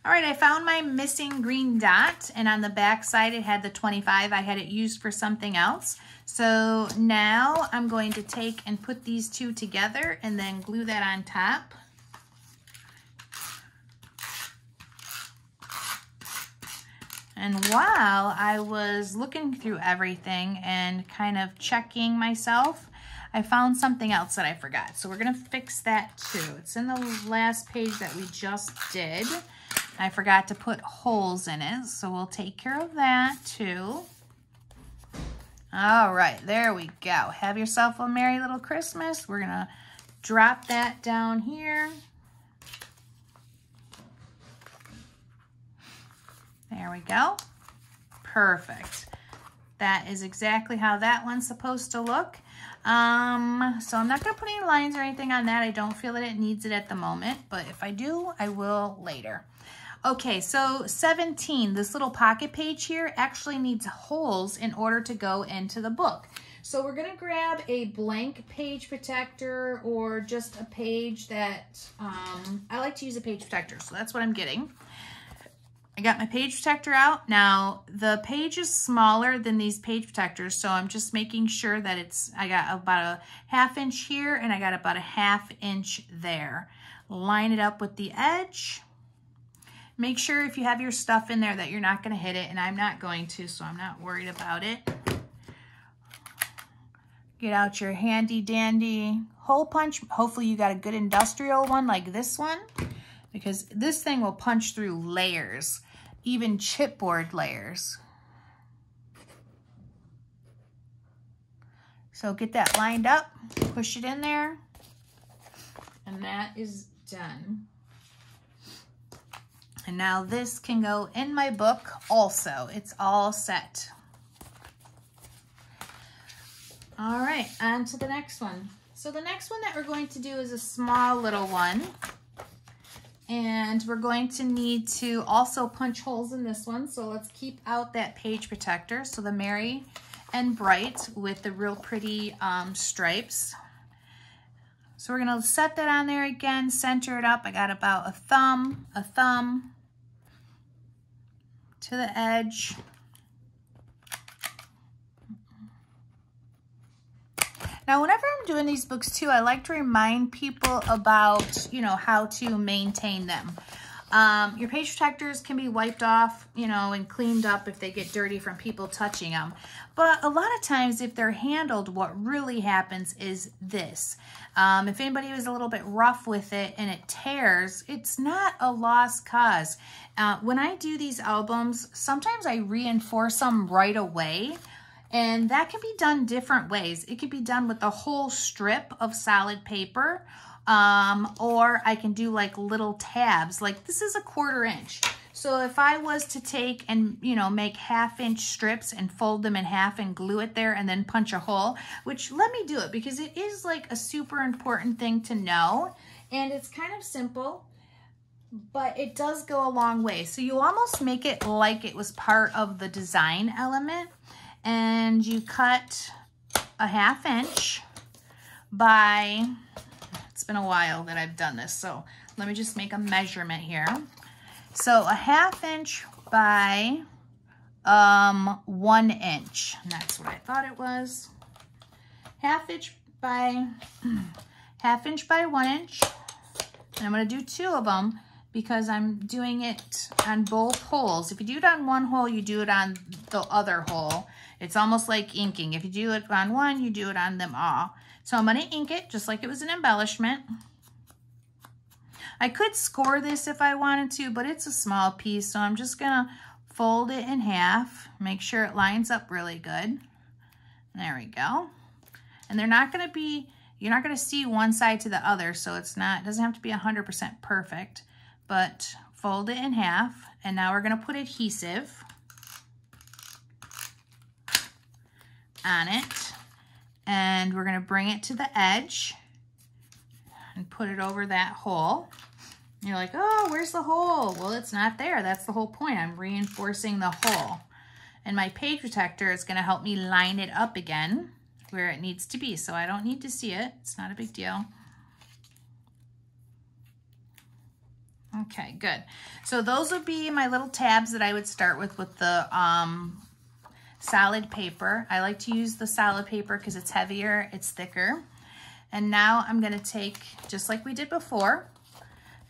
All right, I found my missing green dot, and on the back side it had the 25. I had it used for something else. So now I'm going to take and put these two together and then glue that on top. And while I was looking through everything and kind of checking myself, I found something else that I forgot. So we're gonna fix that too. It's in the last page that we just did. I forgot to put holes in it, so we'll take care of that too. All right, there we go. Have yourself a merry little Christmas. We're gonna drop that down here. There we go. Perfect. That is exactly how that one's supposed to look. So I'm not gonna put any lines or anything on that. I don't feel that it needs it at the moment, but if I do, I will later. Okay, so 17, this little pocket page here actually needs holes in order to go into the book. So we're gonna grab a blank page protector or just a page that, I like to use a page protector, so that's what I'm getting. I got my page protector out. Now, the page is smaller than these page protectors, so I'm just making sure that I got about a ½ inch here and I got about a ½ inch there. Line it up with the edge. Make sure if you have your stuff in there that you're not gonna hit it, and I'm not going to, so I'm not worried about it. Get out your handy dandy hole punch. Hopefully you got a good industrial one like this one, because this thing will punch through layers, even chipboard layers. So get that lined up, push it in there, and that is done. And now this can go in my book also. It's all set. All right, on to the next one. So the next one that we're going to do is a small little one. And we're going to need to also punch holes in this one. So let's keep out that page protector. So the Merry and Bright with the real pretty stripes. So we're gonna set that on there again, center it up. I got about a thumb to the edge. Now, whenever I'm doing these books too, I like to remind people about, you know, how to maintain them. Your page protectors can be wiped off, you know, and cleaned up if they get dirty from people touching them. But a lot of times if they're handled, what really happens is this. If anybody was a little bit rough with it and it tears, it's not a lost cause. When I do these albums, sometimes I reinforce them right away. And that can be done different ways. It could be done with a whole strip of solid paper, or I can do like little tabs. Like this is a 1/4 inch. So if I was to take and, you know, make ½ inch strips and fold them in half and glue it there and then punch a hole, which let me do it because it is like a super important thing to know. And it's kind of simple, but it does go a long way. So you almost make it like it was part of the design element. And you cut a ½ inch by, it's been a while that I've done this, so let me just make a measurement here. So a ½ inch by 1 inch, and that's what I thought it was. ½ inch by 1 inch, and I'm gonna do 2 of them because I'm doing it on both holes. If you do it on one hole, you do it on the other hole. It's almost like inking. If you do it on one, you do it on them all. So I'm gonna ink it just like it was an embellishment. I could score this if I wanted to, but it's a small piece, so I'm just gonna fold it in half, make sure it lines up really good. There we go. And they're not gonna be, you're not gonna see one side to the other, so it doesn't have to be 100% perfect, but fold it in half. And now we're gonna put adhesive on it, and we're gonna bring it to the edge and put it over that hole. And you're like, oh, where's the hole? Well, it's not there. That's the whole point. I'm reinforcing the hole. And my page protector is gonna help me line it up again where it needs to be. So I don't need to see it. It's not a big deal. Okay, good. So those would be my little tabs that I would start with the solid paper. I like to use the solid paper because it's heavier, it's thicker. And now I'm gonna take, just like we did before,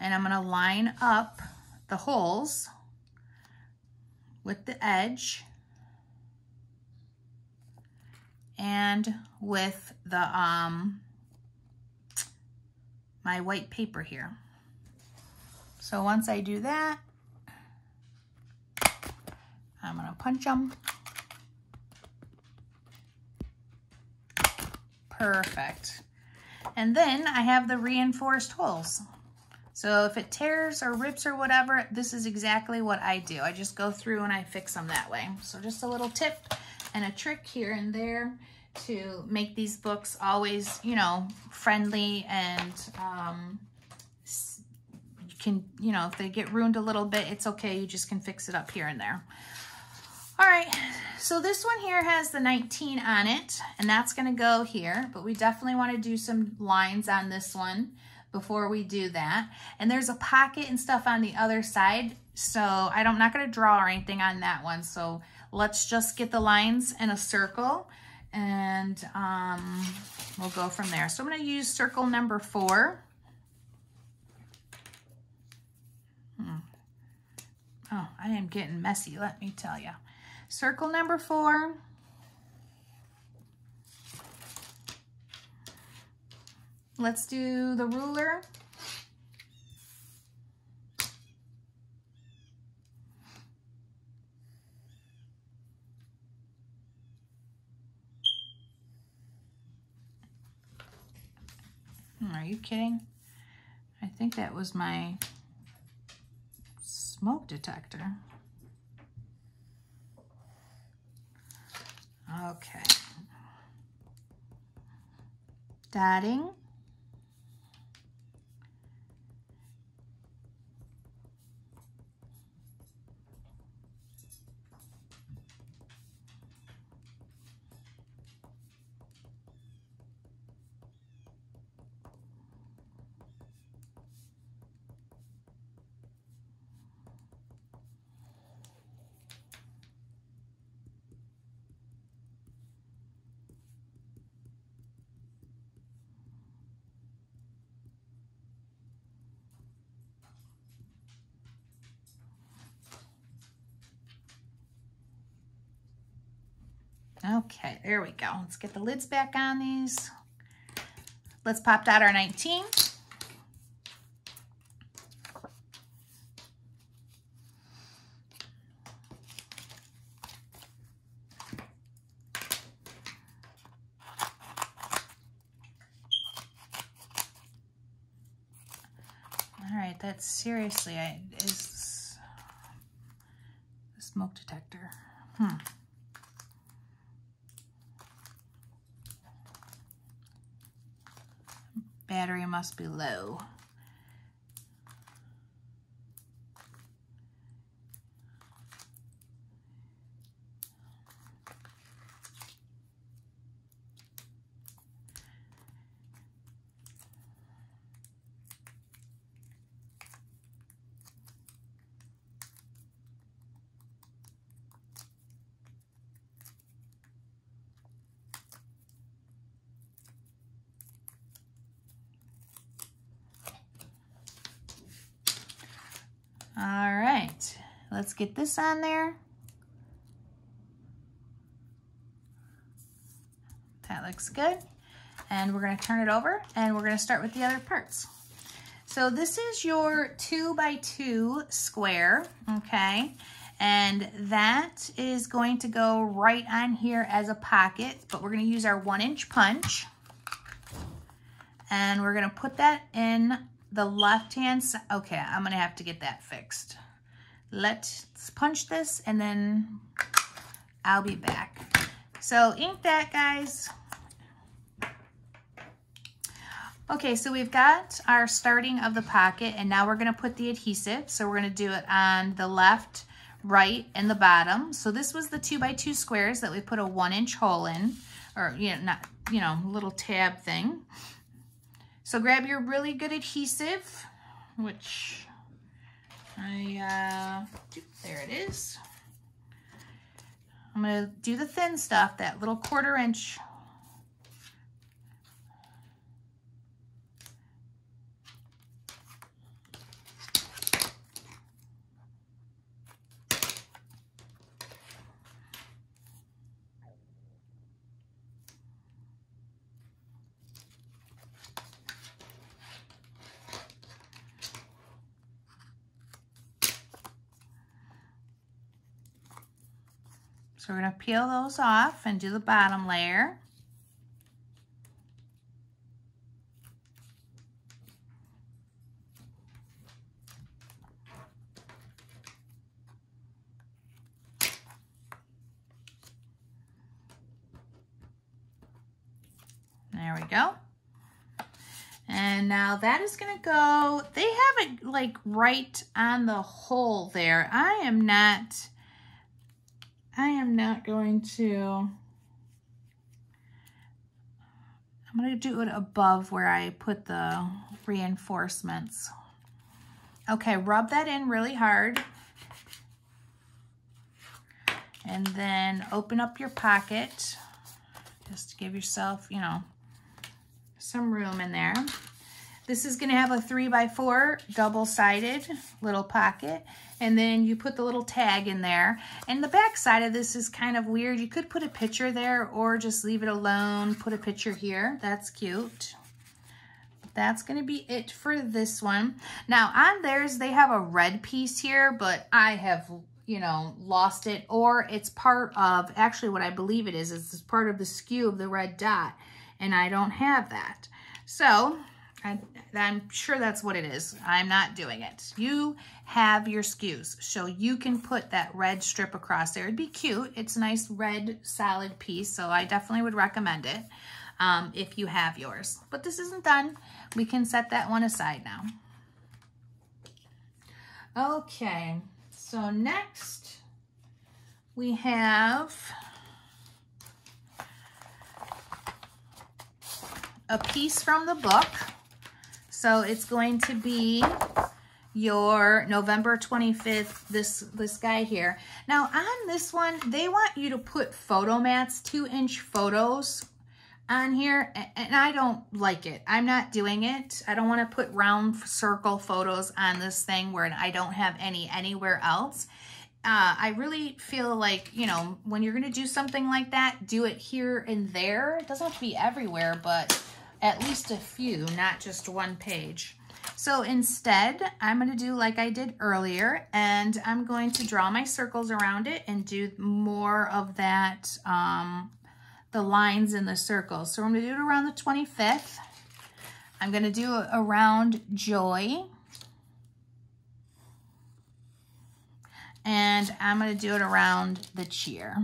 and I'm gonna line up the holes with the edge and with the my white paper here. So once I do that, I'm gonna punch them. Perfect. And then I have the reinforced holes. So if it tears or rips or whatever, this is exactly what I do. I just go through and I fix them that way. So just a little tip and a trick here and there to make these books always, you know, friendly, and you can, you know, if they get ruined a little bit, it's okay. You just can fix it up here and there. All right, so this one here has the 19 on it, and that's gonna go here, but we definitely wanna do some lines on this one before we do that. And there's a pocket and stuff on the other side, so I'm not gonna draw or anything on that one. So let's just get the lines in a circle, and we'll go from there. So I'm gonna use circle number 4. Oh, I am getting messy, let me tell you. Circle number 4. Let's do the ruler. Are you kidding? I think that was my smoke detector. Okay. Dotting. Okay, there we go. Let's get the lids back on these. Let's pop out our 19. All right, that's seriously, is the smoke detector. Battery must be low. All right, let's get this on there. That looks good. And we're gonna turn it over and we're gonna start with the other parts. So this is your 2x2 square, okay? And that is going to go right on here as a pocket, but we're gonna use our 1-inch punch. And we're gonna put that in the left-hand side. Okay, I'm gonna have to get that fixed. Let's punch this and then I'll be back. So ink that, guys. Okay, so we've got our starting of the pocket, and now we're gonna put the adhesive. So we're gonna do it on the left, right, and the bottom. So this was the 2x2 squares that we put a 1-inch hole in, or little tab thing. So grab your really good adhesive, which There it is. I'm gonna do the thin stuff, that little 1/4 inch. So we're going to peel those off and do the bottom layer. There we go. And now that is going to go, they have it like right on the hole there. I am not going to, I'm going to do it above where I put the reinforcements. Okay, rub that in really hard. And then open up your pocket just to give yourself, you know, some room in there. This is going to have a 3x4 double-sided little pocket, and then you put the little tag in there. And the back side of this is kind of weird. You could put a picture there or just leave it alone. Put a picture here. That's cute. That's going to be it for this one. Now on theirs, they have a red piece here, but I have, you know, lost it, or it's part of, actually what I believe it is it's part of the SKU of the red dot, and I don't have that. So I'm sure that's what it is. I'm not doing it. You have your SKUs, so you can put that red strip across there. It'd be cute. It's a nice red solid piece, so I definitely would recommend it if you have yours. But this isn't done. We can set that one aside now. Okay, so next we have a piece from the book. So it's going to be your November 25th, this guy here. Now on this one, they want you to put photo mats, 2-inch photos on here, and I don't like it. I'm not doing it. I don't want to put round circle photos on this thing where I don't have any anywhere else. I really feel like, you know, when you're going to do something like that, do it here and there. It doesn't have to be everywhere, but at least a few, not just one page. So instead, I'm going to do like I did earlier, and I'm going to draw my circles around it and do more of that, the lines in the circles. So I'm going to do it around the 25th. I'm going to do it around Joy. And I'm going to do it around the cheer.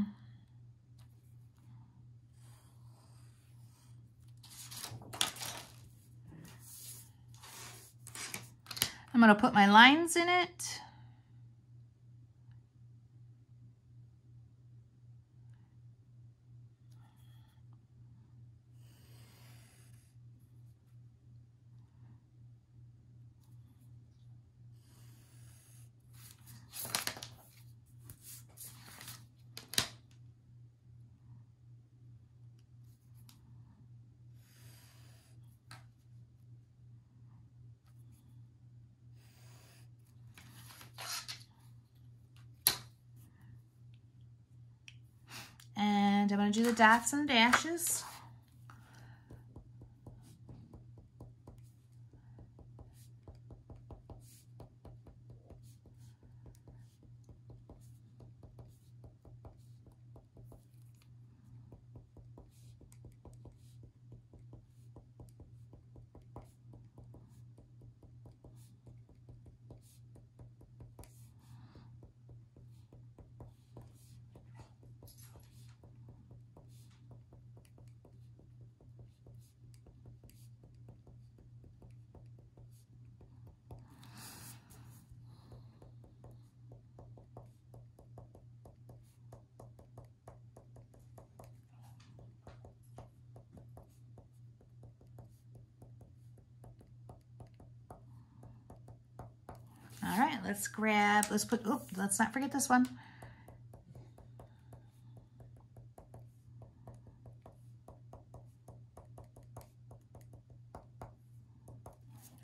I'm going to put my lines in it. And I'm going to do the dots and the dashes. All right, let's grab, let's put, oh, let's not forget this one.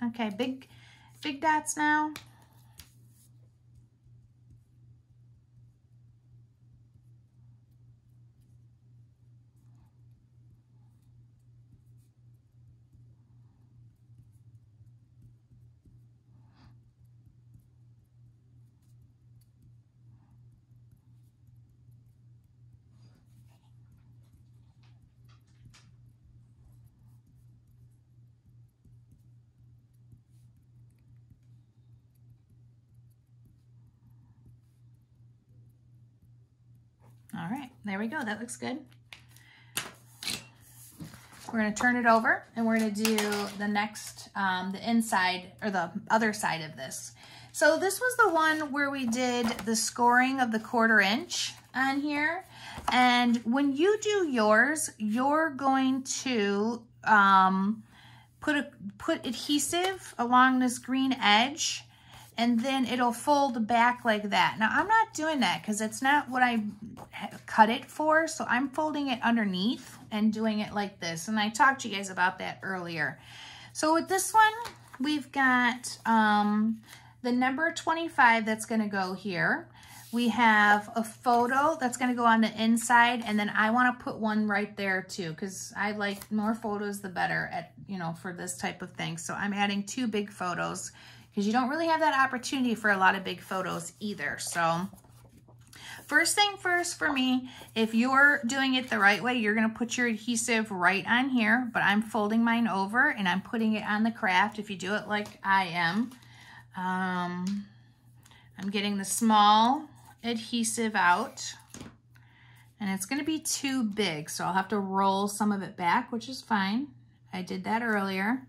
Okay, big dots now. All right, there we go. That looks good. We're going to turn it over and we're going to do the next, the inside or the other side of this. So this was the one where we did the scoring of the 1/4 inch on here. And when you do yours, you're going to put adhesive along this green edge, and then it'll fold back like that. Now, I'm not doing that because it's not what I cut it for, so I'm folding it underneath and doing it like this. And I talked to you guys about that earlier. So with this one, we've got the number 25 that's gonna go here. We have a photo that's gonna go on the inside, and then I wanna put one right there too, because I like more photos the better at, you know, for this type of thing. So I'm adding 2 big photos, because you don't really have that opportunity for a lot of big photos either. So first thing first for me, if you're doing it the right way, you're gonna put your adhesive right on here, but I'm folding mine over and I'm putting it on the craft if you do it like I am. I'm getting the small adhesive out, and it's gonna be too big, so I'll have to roll some of it back, which is fine. I did that earlier.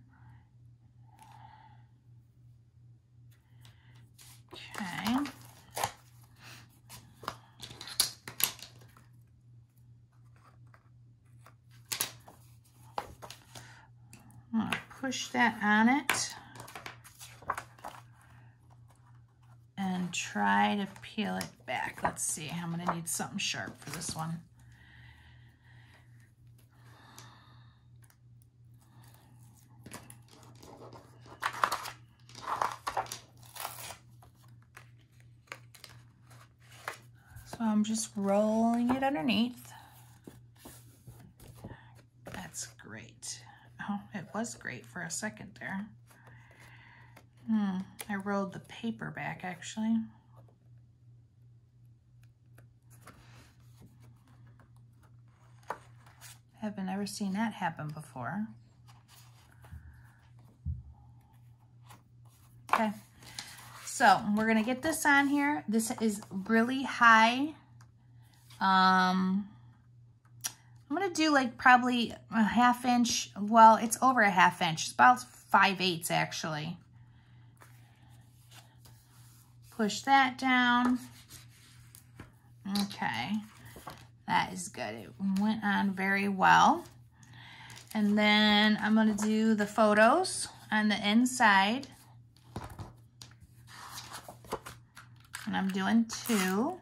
Okay. I'm gonna push that on it and try to peel it back. Let's see, I'm gonna need something sharp for this one. So I'm just rolling it underneath. That's great. Oh, it was great for a second there. I rolled the paper back actually. Haven't ever seen that happen before. Okay. So we're gonna get this on here. This is really high. I'm gonna do like probably a 1/2 inch. Well, it's over a 1/2 inch. It's about 5/8 actually. Push that down. Okay, that is good. It went on very well. And then I'm gonna do the photos on the inside. And I'm doing 2.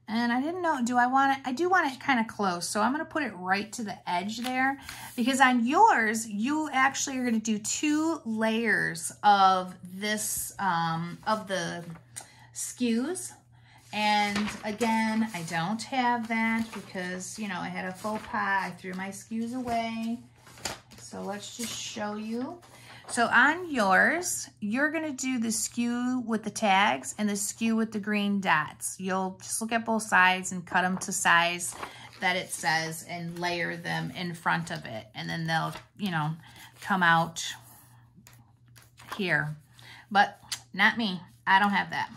And I didn't know, do I want it? I do want it kind of close, so I'm gonna put it right to the edge there, because on yours, you actually are gonna do 2 layers of this, of the skews. And again, I don't have that because, you know, I had a faux pas. I threw my skews away. So let's just show you. So on yours, you're gonna do the skew with the tags and the skew with the green dots. You'll just look at both sides and cut them to size that it says and layer them in front of it. And then they'll, you know, come out here. But not me, I don't have that.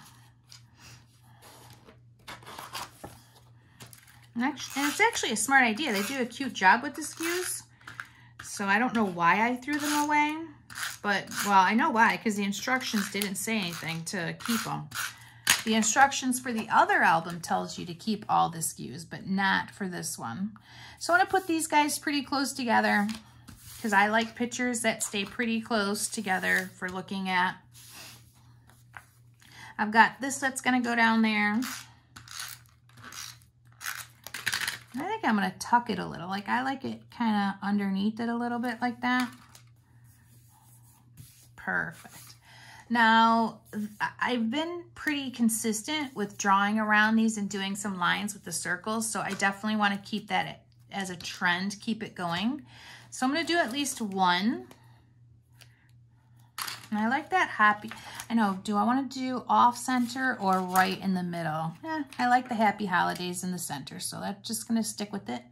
And it's actually a smart idea. They do a cute job with the skews. So I don't know why I threw them away, but, well, I know why, because the instructions didn't say anything to keep them. The instructions for the other album tells you to keep all the skews, but not for this one. So I want to put these guys pretty close together. because I like pictures that stay pretty close together for looking at. I've got this that's going to go down there. I think I'm going to tuck it a little. Like, I like it kind of underneath it a little bit like that. Perfect. Now, I've been pretty consistent with drawing around these and doing some lines with the circles, so I definitely want to keep that as a trend, keep it going. So I'm going to do at least one. And I like that happy. I know, do I want to do off center or right in the middle? I like the happy holidays in the center, so that's just going to stick with it.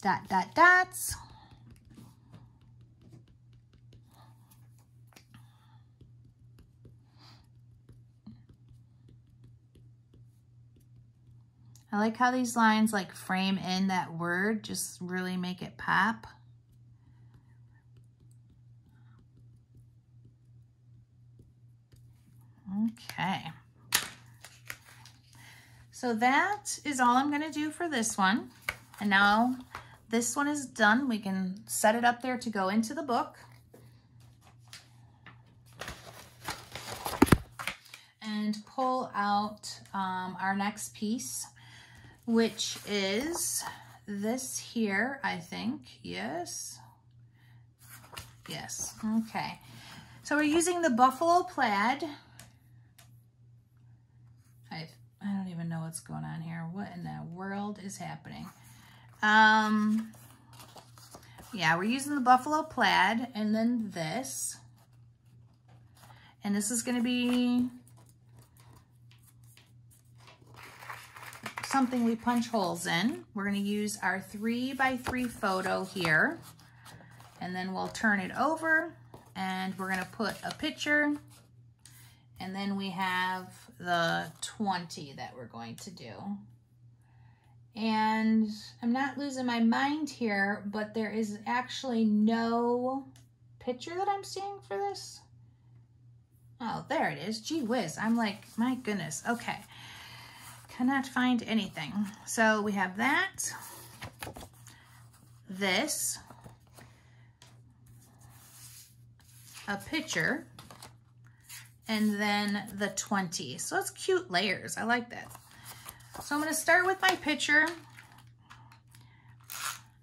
Dot, dot, dots. I like how these lines like frame in that word, just really make it pop. Okay. So that is all I'm going to do for this one. And now this one is done. We can set it up there to go into the book. And pull out our next piece, which is this here, I think. Yes. Yes. Okay. So we're using the Buffalo Plaid. I don't even know what's going on here. What in the world is happening? Yeah, we're using the Buffalo Plaid, and then this. And this is going to be something we punch holes in. We're going to use our 3x3 photo here, and then we'll turn it over, and we're going to put a picture, and then we have the 20 that we're going to do. And I'm not losing my mind here, but there is actually no picture that I'm seeing for this. Oh, there it is. Gee whiz. I'm like, my goodness. Okay. Cannot find anything. So we have that, this, a picture, and then the 20. So it's cute layers. I like that. So I'm going to start with my picture.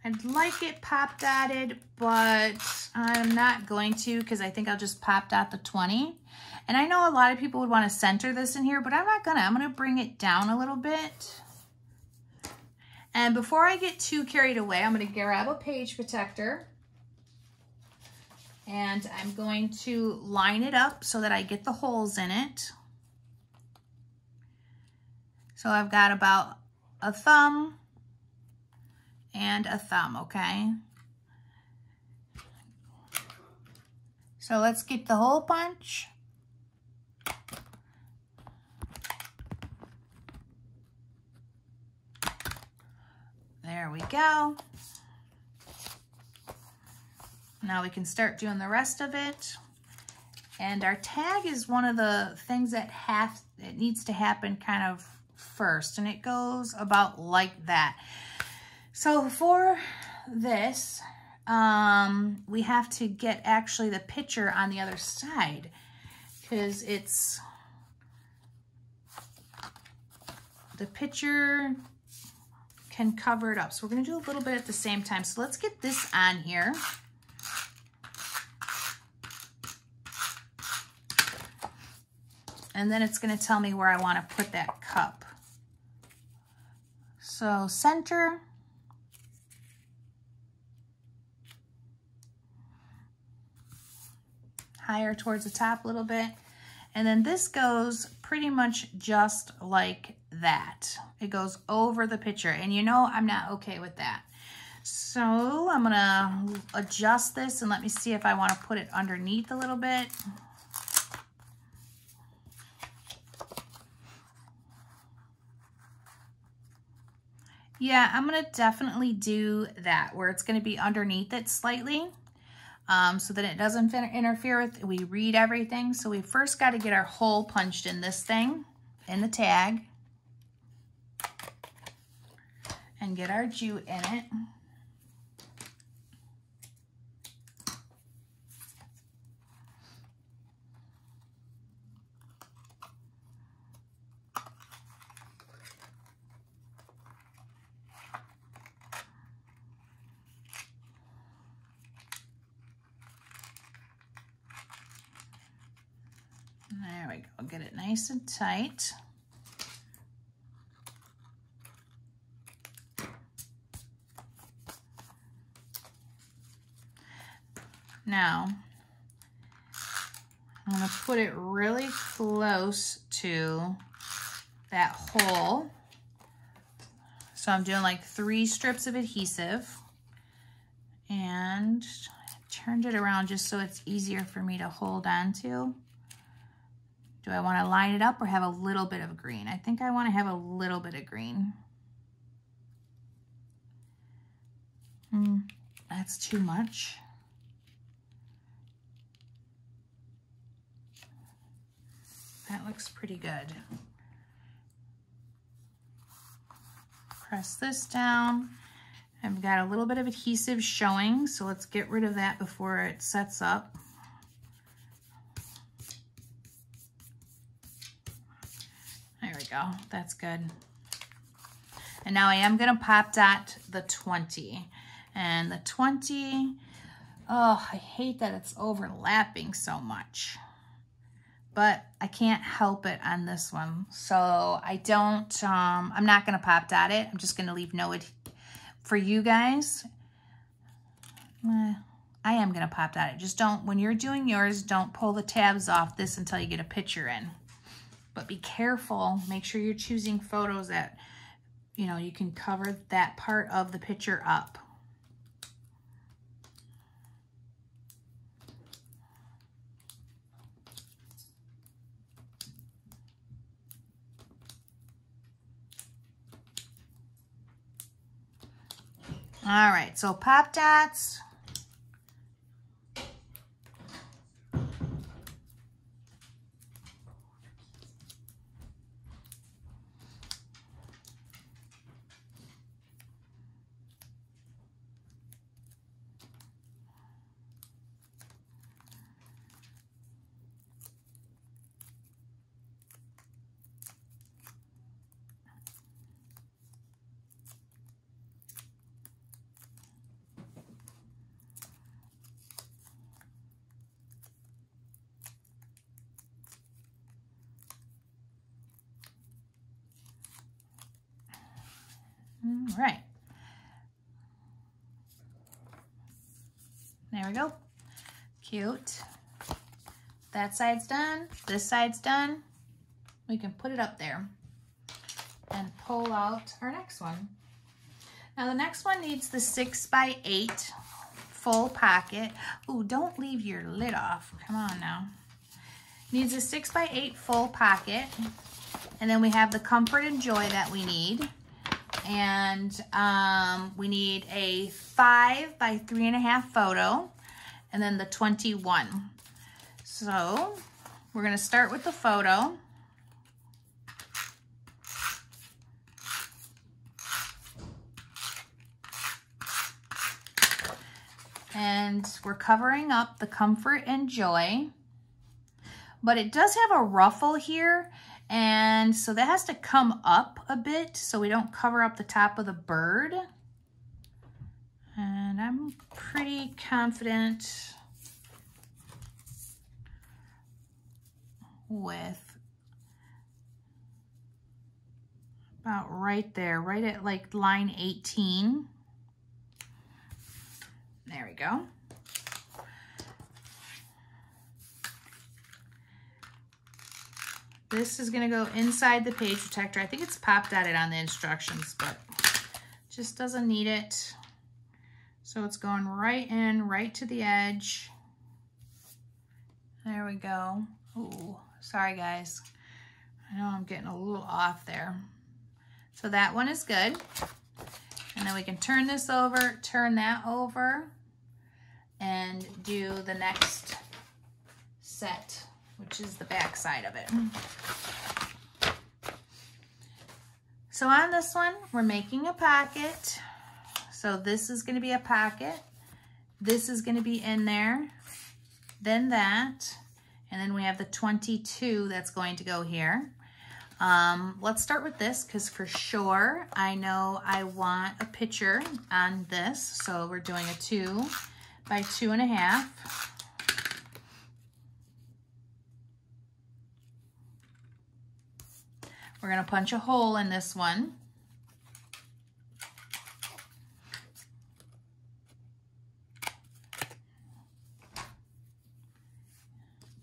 I'd like it pop dotted, but I'm not going to because I think I'll just pop dot the 20. And I know a lot of people would want to center this in here, but I'm not gonna. I'm gonna bring it down a little bit. And before I get too carried away, I'm gonna grab a page protector and I'm going to line it up so that I get the holes in it. So I've got about a thumb and a thumb, okay? So let's get the hole punch. There we go. Now we can start doing the rest of it. And our tag is one of the things that it needs to happen kind of first, and it goes about like that. So for this, we have to get actually the picture on the other side because it's the picture can cover it up. So we're going to do a little bit at the same time. So let's get this on here. And then it's going to tell me where I want to put that cup. So center. Higher towards the top a little bit. And then this goes pretty much just like that. It goes over the picture. And you know, I'm not okay with that. So I'm gonna adjust this and let me see if I want to put it underneath a little bit. Yeah, I'm gonna definitely do that where it's gonna be underneath it slightly. So that it doesn't interfere with, we read everything. So we first got to get our hole punched in this thing, in the tag, and get our jute in it. There we go, get it nice and tight. Now, I'm gonna put it really close to that hole. So I'm doing like 3 strips of adhesive and turned it around just so it's easier for me to hold on to. Do I want to line it up or have a little bit of green? I think I want to have a little bit of green. That's too much. That looks pretty good. Press this down. I've got a little bit of adhesive showing, so let's get rid of that before it sets up. There we go, that's good. And now I am gonna pop dot the 20. And the 20, oh, I hate that it's overlapping so much. But I can't help it on this one. So I don't, I'm not gonna pop dot it. I'm just gonna leave no, for you guys, I am gonna pop dot it. Just don't, when you're doing yours, don't pull the tabs off this until you get a picture in. But be careful, make sure you're choosing photos that, you know, you can cover that part of the picture up. All right, so pop dots. All right. There we go. Cute. That side's done. This side's done. We can put it up there and pull out our next one. Now the next one needs the 6x8 full pocket. Ooh, don't leave your lid off. Come on now. Needs a 6x8 full pocket. And then we have the Comfort and Joy that we need. And we need a 5x3.5 photo, and then the 21. So we're gonna start with the photo. And we're covering up the Comfort and Joy, but it does have a ruffle here. And so that has to come up a bit so we don't cover up the top of the bird. And I'm pretty confident with about right there, right at like line 18. There we go. This is gonna go inside the page protector. I think it's pop dotted on the instructions, but just doesn't need it. So it's going right in, right to the edge. There we go. Ooh, sorry guys. I know I'm getting a little off there. So that one is good. And then we can turn this over, turn that over, and do the next set, which is the back side of it. So on this one, we're making a pocket. So this is going to be a pocket. This is going to be in there. Then that. And then we have the 22 that's going to go here. Let's start with this because for sure I know I want a picture on this. So we're doing a 2 by 2.5. We're going to punch a hole in this one.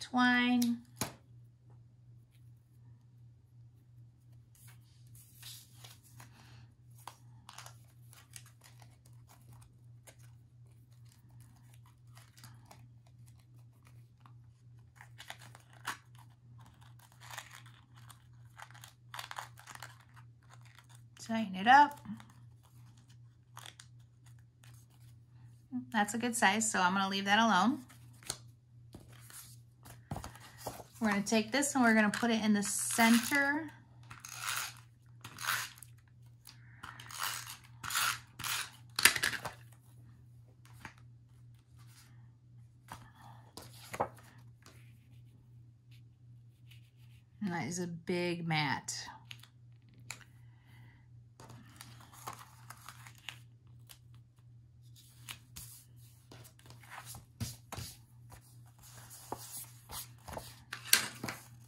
Twine. Tighten it up. That's a good size, so I'm going to leave that alone. We're going to take this and we're going to put it in the center. And that is a big mat.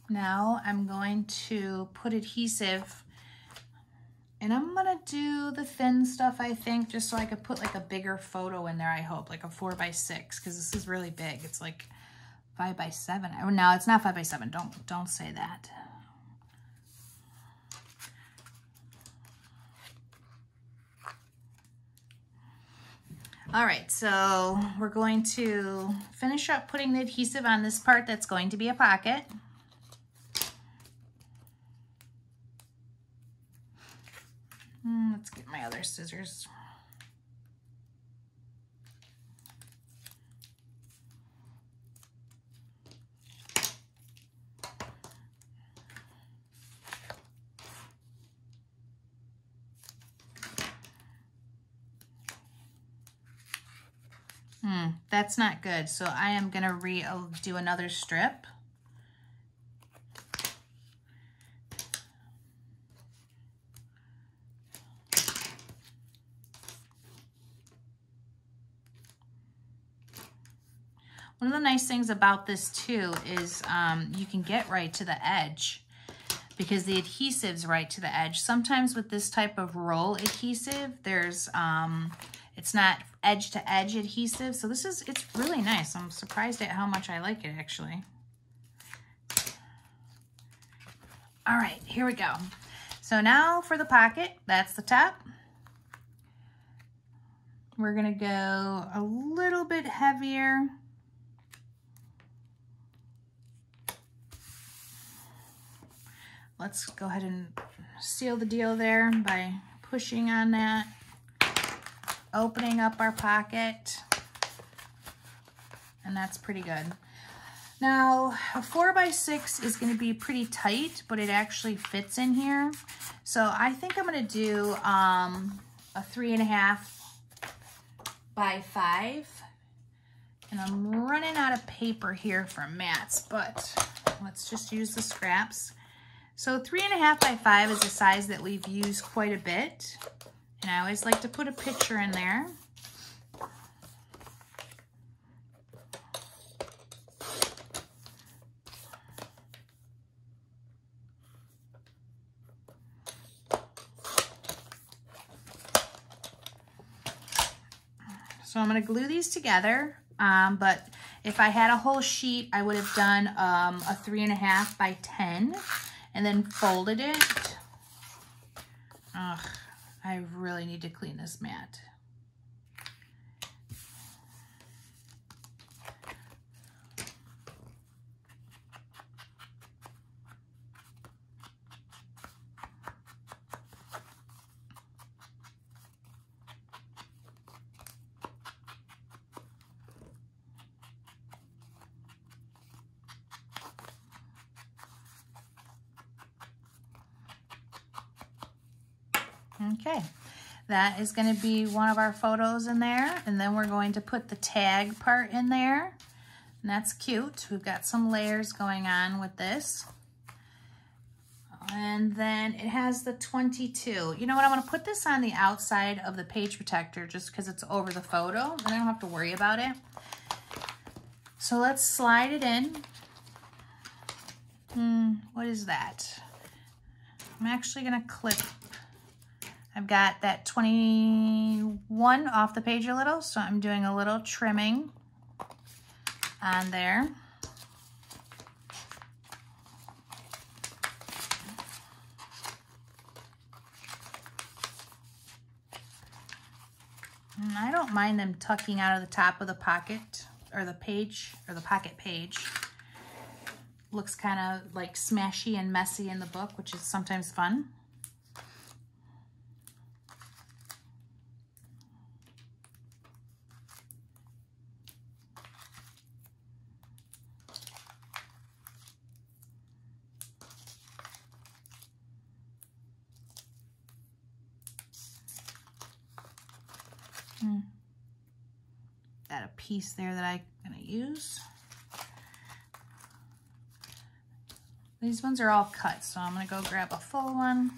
Now I'm going to put adhesive, and I'm gonna do the thin stuff, I think, just so I could put like a bigger photo in there, I hope, like a 4x6, because this is really big. It's like 5x7. Oh, no, it's not 5x7. Don't say that. All right, so we're going to finish up putting the adhesive on this part that's going to be a pocket. Let's get my other scissors. That's not good. So I am going to do another strip. One of the nice things about this too is you can get right to the edge because the adhesive's right to the edge. Sometimes with this type of roll adhesive, there's it's not edge to edge adhesive. So it's really nice. I'm surprised at how much I like it actually. All right, here we go. So now for the pocket, that's the top. We're gonna go a little bit heavier. Let's go ahead and seal the deal there by pushing on that, opening up our pocket, and that's pretty good. Now, a 4x6 is going to be pretty tight, but it actually fits in here. So I think I'm going to do a 3.5 by 5. And I'm running out of paper here for mats, but let's just use the scraps. So 3.5 by 5 is a size that we've used quite a bit. And I always like to put a picture in there. So I'm going to glue these together, but if I had a whole sheet, I would have done a 3.5 by 10 and then folded it. Ugh, I really need to clean this mat. Okay, that is going to be one of our photos in there, and then we're going to put the tag part in there, and that's cute. We've got some layers going on with this. And then it has the 22. You know what, I'm going to put this on the outside of the page protector just because it's over the photo, and I don't have to worry about it. So let's slide it in. What is that? I'm actually going to clip. I've got that 21 off the page a little, so I'm doing a little trimming on there. And I don't mind them tucking out of the top of the pocket or the page or the pocket page. Looks kind of like smashy and messy in the book, which is sometimes fun. Got a piece there that I'm gonna use. These ones are all cut, so I'm gonna go grab a full one.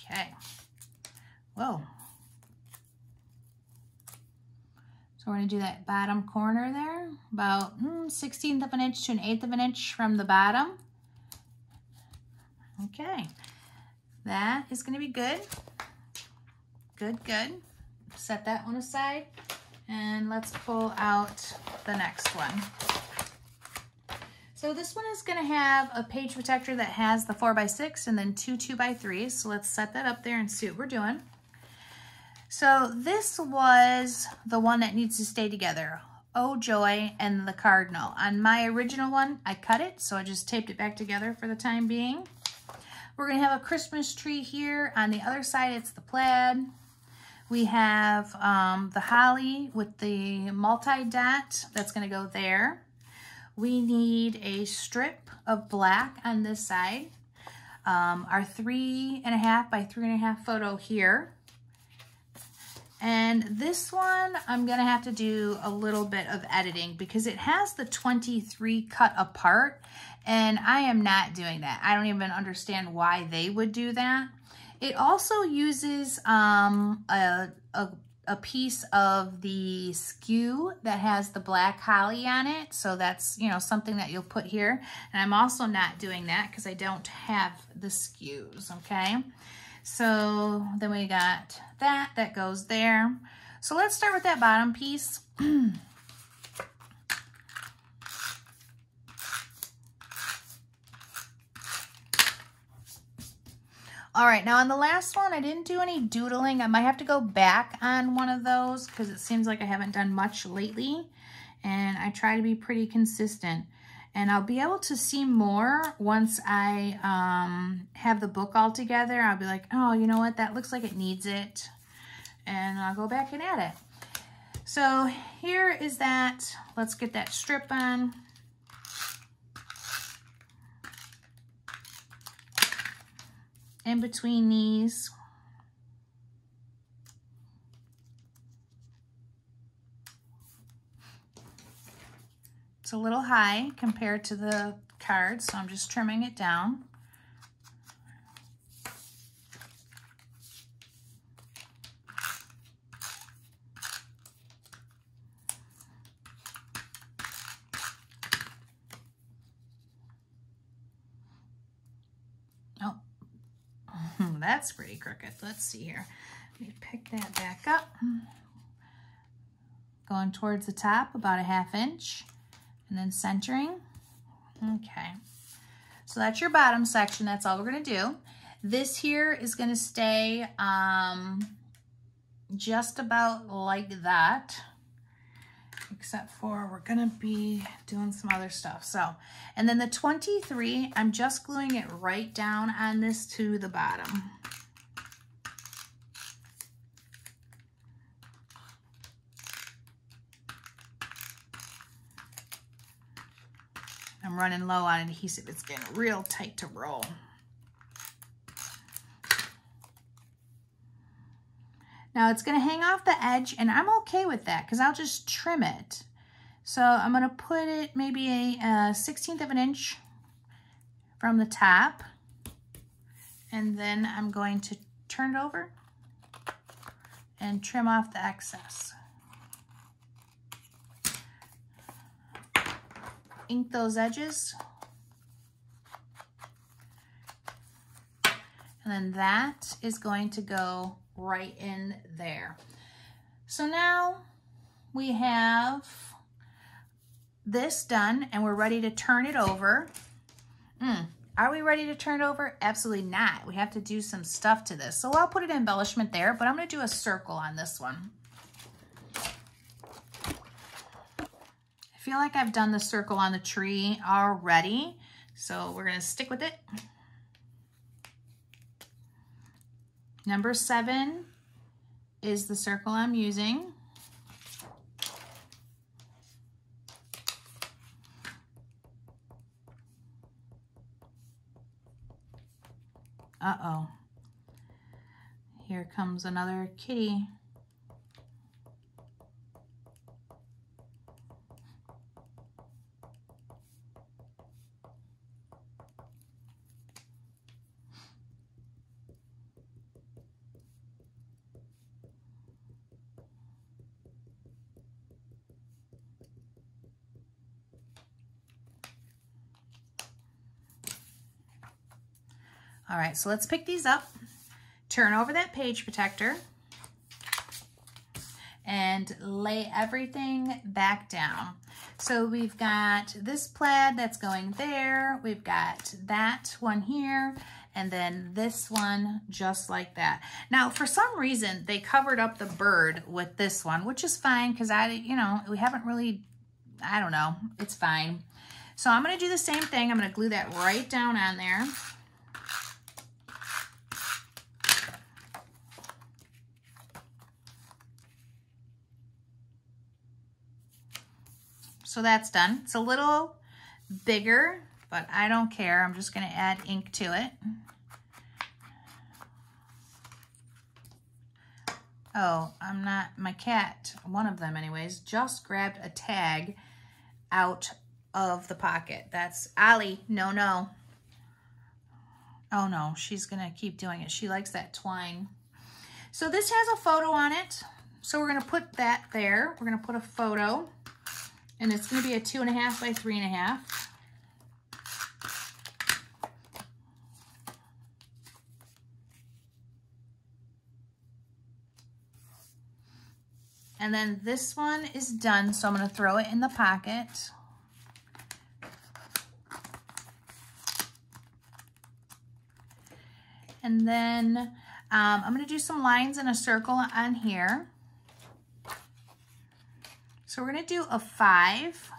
Okay, whoa. So we're gonna do that bottom corner there, about 1/16 of an inch to 1/8 of an inch from the bottom. Okay, that is gonna be good. Good, good. Set that one aside, and let's pull out the next one. So this one is going to have a page protector that has the 4x6 and then 2 2x3s. So let's set that up there and see what we're doing. So this was the one that needs to stay together. Oh Joy and the Cardinal. On my original one, I cut it, so I just taped it back together for the time being. We're going to have a Christmas tree here. On the other side, it's the plaid. We have the holly with the multi-dot. That's going to go there. We need a strip of black on this side. Our 3.5 by 3.5 photo here. And this one, I'm gonna have to do a little bit of editing because it has the 23 cut apart, and I am not doing that. I don't even understand why they would do that. It also uses a piece of the skew that has the black holly on it. So that's, you know, something that you'll put here. And I'm also not doing that because I don't have the skews, okay? So then we got that goes there. So let's start with that bottom piece. All right, now on the last one, I didn't do any doodling. I might have to go back on one of those because it seems like I haven't done much lately. And I try to be pretty consistent. And I'll be able to see more once I have the book all together. I'll be like, oh, you know what? That looks like it needs it. And I'll go back and add it. So here is that. Let's get that strip on. In between these. It's a little high compared to the card, so I'm just trimming it down. Oh, that's pretty crooked. Let's see here. Let me pick that back up. Going towards the top about a 1/2 inch and then centering. Okay, so that's your bottom section. That's all we're gonna do. This here is gonna stay just about like that, except for we're gonna be doing some other stuff. So, and then the 23, I'm just gluing it right down on this to the bottom. I'm running low on adhesive. It's getting real tight to roll. Now it's gonna hang off the edge, and I'm okay with that because I'll just trim it. So I'm gonna put it maybe a 1/16 of an inch from the top, and then I'm going to turn it over and trim off the excess. Ink those edges. And then that is going to go right in there. So now we have this done and we're ready to turn it over. Are we ready to turn it over? Absolutely not. We have to do some stuff to this. So I'll put an embellishment there, but I'm gonna do a circle on this one. I feel like I've done the circle on the tree already, so we're gonna stick with it. Number 7 is the circle I'm using. Uh-oh. Here comes another kitty. All right, so let's pick these up, turn over that page protector, and lay everything back down. So we've got this plaid that's going there, we've got that one here, and then this one just like that. Now, for some reason, they covered up the bird with this one, which is fine because we haven't really, I don't know, it's fine. So I'm gonna do the same thing. I'm gonna glue that right down on there. So that's done. It's a little bigger, but I don't care. I'm just gonna add ink to it. Oh, my cat, one of them anyways, just grabbed a tag out of the pocket. That's Ollie, no. Oh no, she's gonna keep doing it. She likes that twine. So this has a photo on it. So we're gonna put that there. We're gonna put a photo. And it's going to be a 2.5 by 3.5. And then this one is done, so I'm going to throw it in the pocket. And then I'm going to do some lines in a circle on here. So we're going to do a 5.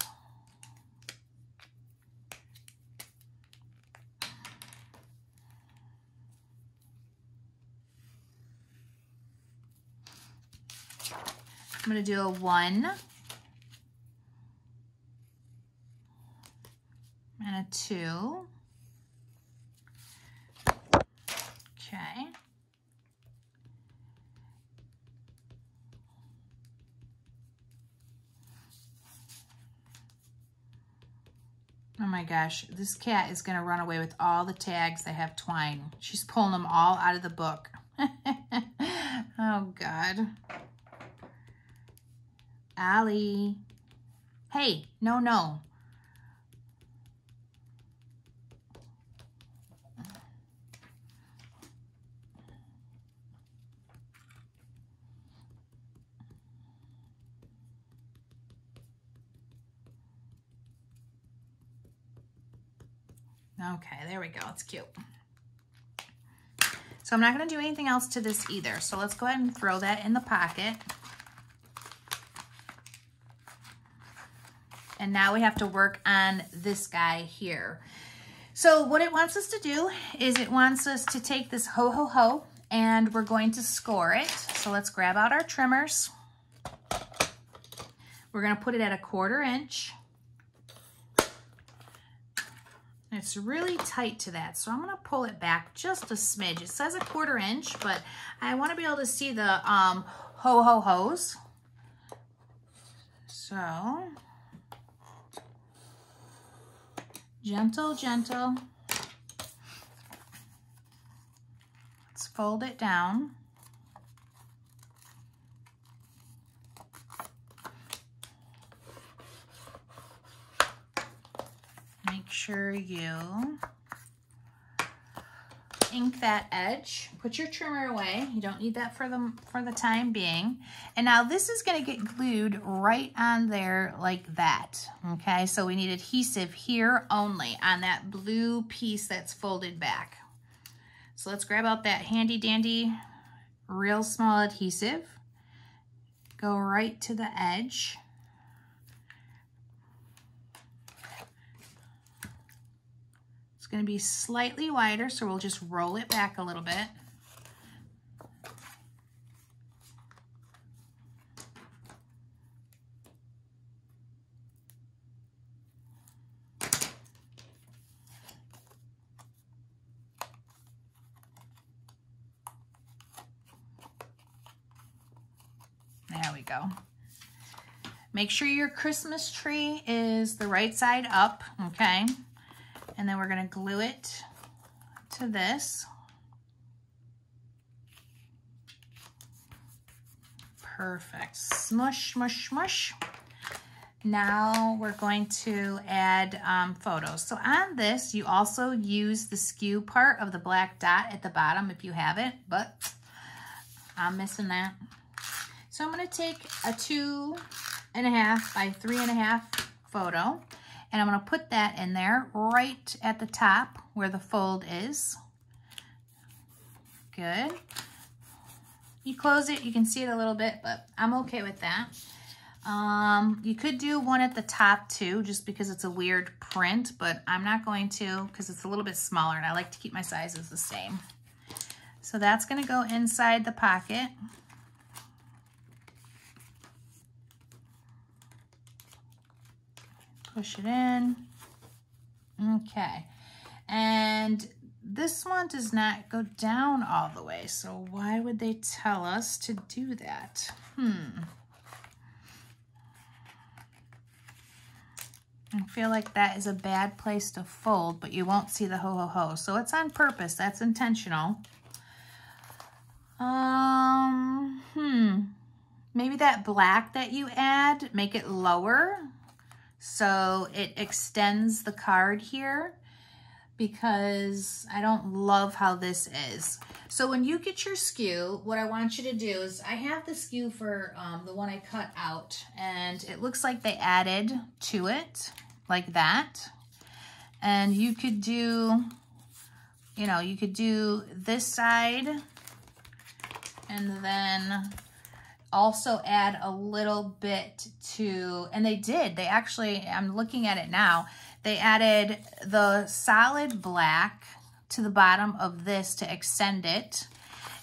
I'm going to do a 1 and a 2. Okay. Oh my gosh, this cat is gonna run away with all the tags that have twine. She's pulling them all out of the book. Oh God. Allie. Hey, no, no. Okay, there we go. It's cute. So I'm not going to do anything else to this either. So let's go ahead and throw that in the pocket. And now we have to work on this guy here. So what it wants us to do is it wants us to take this ho ho ho and we're going to score it. So let's grab out our trimmers. We're going to put it at 1/4 inch. It's really tight to that, so I'm going to pull it back just a smidge. It says 1/4 inch, but I want to be able to see the ho-ho-hos. So, gentle, gentle. Let's fold it down. Make sure you ink that edge. Put your trimmer away. You don't need that for the time being. And now this is going to get glued right on there like that. Okay, so we need adhesive here only on that blue piece that's folded back. So let's grab out that handy dandy real small adhesive. Go right to the edge. It's going to be slightly wider, so we'll just roll it back a little bit. There we go. Make sure your Christmas tree is the right side up, okay? And then we're going to glue it to this. Perfect. Smush, smush, smush. Now we're going to add photos. So on this, you also use the skew part of the black dot at the bottom if you have it, but I'm missing that. So I'm going to take a 2.5 by 3.5 photo. And I'm going to put that in there right at the top where the fold is. Good. You close it, you can see it a little bit, but I'm okay with that. You could do one at the top too, just because it's a weird print, but I'm not going to because it's a little bit smaller and I like to keep my sizes the same. So that's going to go inside the pocket. Push it in. Okay. And this one does not go down all the way. So why would they tell us to do that? I feel like that is a bad place to fold, but you won't see the ho-ho-ho. So it's on purpose. That's intentional. Maybe that black that you add, make it lower. So it extends the card here because I don't love how this is. So when you get your skew, what I want you to do is I have the skew for the one I cut out and it looks like they added to it like that. And you could do, you could do this side and then also add a little bit to, and they actually, I'm looking at it now, they added the solid black to the bottom of this to extend it,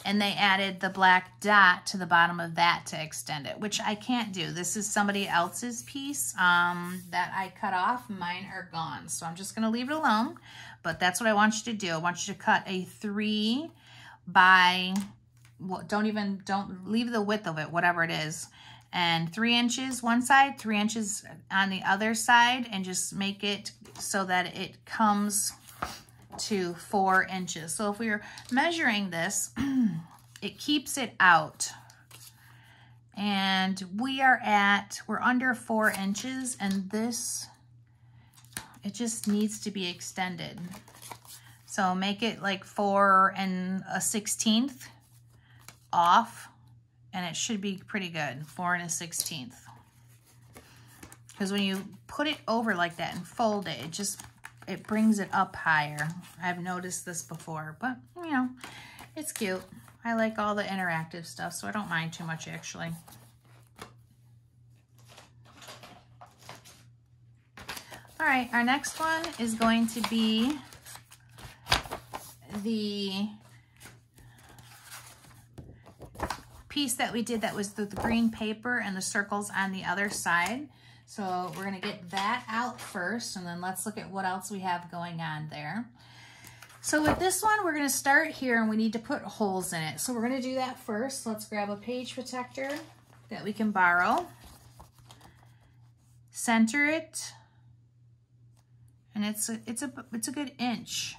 and they added the black dot to the bottom of that to extend it, which I can't do. This is somebody else's piece that I cut off. Mine are gone, so I'm just gonna leave it alone, but that's what I want you to do. I want you to cut a 3 by, well, don't leave the width of it, whatever it is, and 3 inches one side, 3 inches on the other side, and just make it so that it comes to 4 inches. So if we were measuring this, it keeps it out. And we're under 4 inches, and this, it just needs to be extended. So make it like 4 1/16 off, and it should be pretty good, 4 1/16. Because when you put it over like that and fold it, it brings it up higher. I've noticed this before, but you know, it's cute. I like all the interactive stuff, so I don't mind too much actually. All right, our next one is going to be the piece that we did that was the green paper and the circles on the other side. So we're gonna get that out first, and then let's look at what else we have going on there. So with this one, we're gonna start here, and we need to put holes in it. So we're gonna do that first. Let's grab a page protector that we can borrow. Center it, and it's a good inch.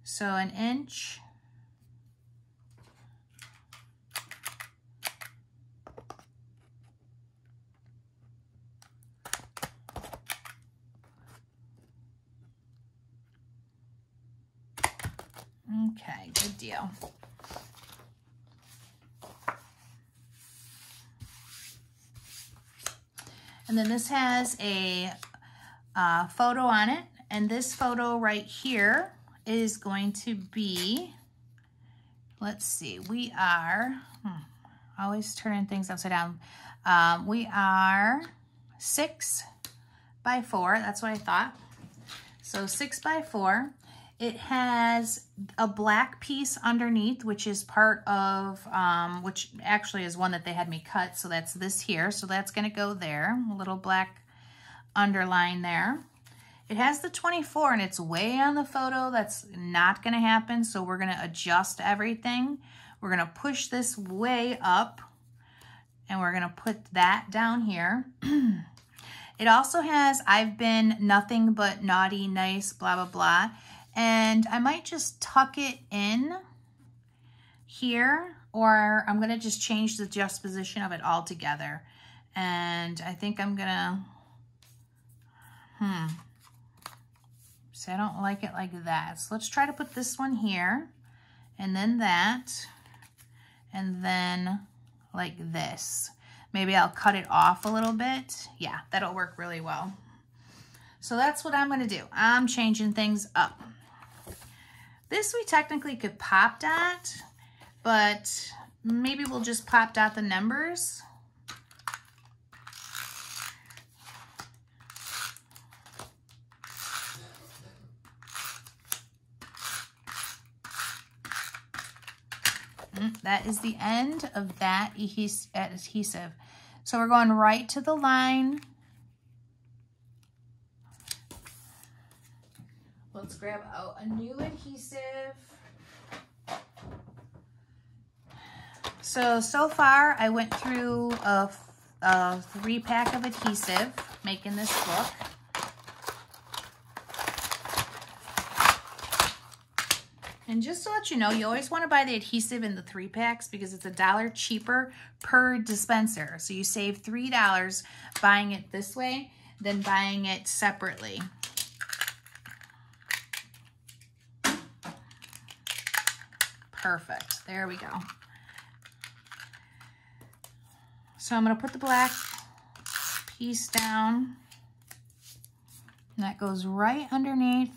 So 1 inch. Okay, good deal. And then this has a photo on it, and this photo right here is going to be, let's see, we are, always turning things upside down. We are 6 by 4, that's what I thought. So 6 by 4. It has a black piece underneath, which is part of, which actually is one that they had me cut. So that's this here. So that's going to go there, a little black underline there. It has the 24 and it's way on the photo. That's not going to happen. So we're going to adjust everything. We're going to push this way up, and we're going to put that down here. It also has, I've been nothing but naughty, nice, blah, blah, blah. And I might just tuck it in here, or I'm gonna just change the juxtaposition of it altogether. And I think I'm gonna, so I don't like it like that. So let's try to put this one here, and then that, and then like this. Maybe I'll cut it off a little bit. Yeah, that'll work really well. So that's what I'm gonna do. I'm changing things up. This we technically could pop dot, but maybe we'll just pop dot the numbers. That is the end of that adhesive. So we're going right to the line. Let's grab out a new adhesive. So far I went through a 3-pack of adhesive making this book. And just to let you know, you always want to buy the adhesive in the 3-packs because it's $1 cheaper per dispenser. So you save $3 buying it this way than buying it separately. Perfect. There we go. So I'm going to put the black piece down. And that goes right underneath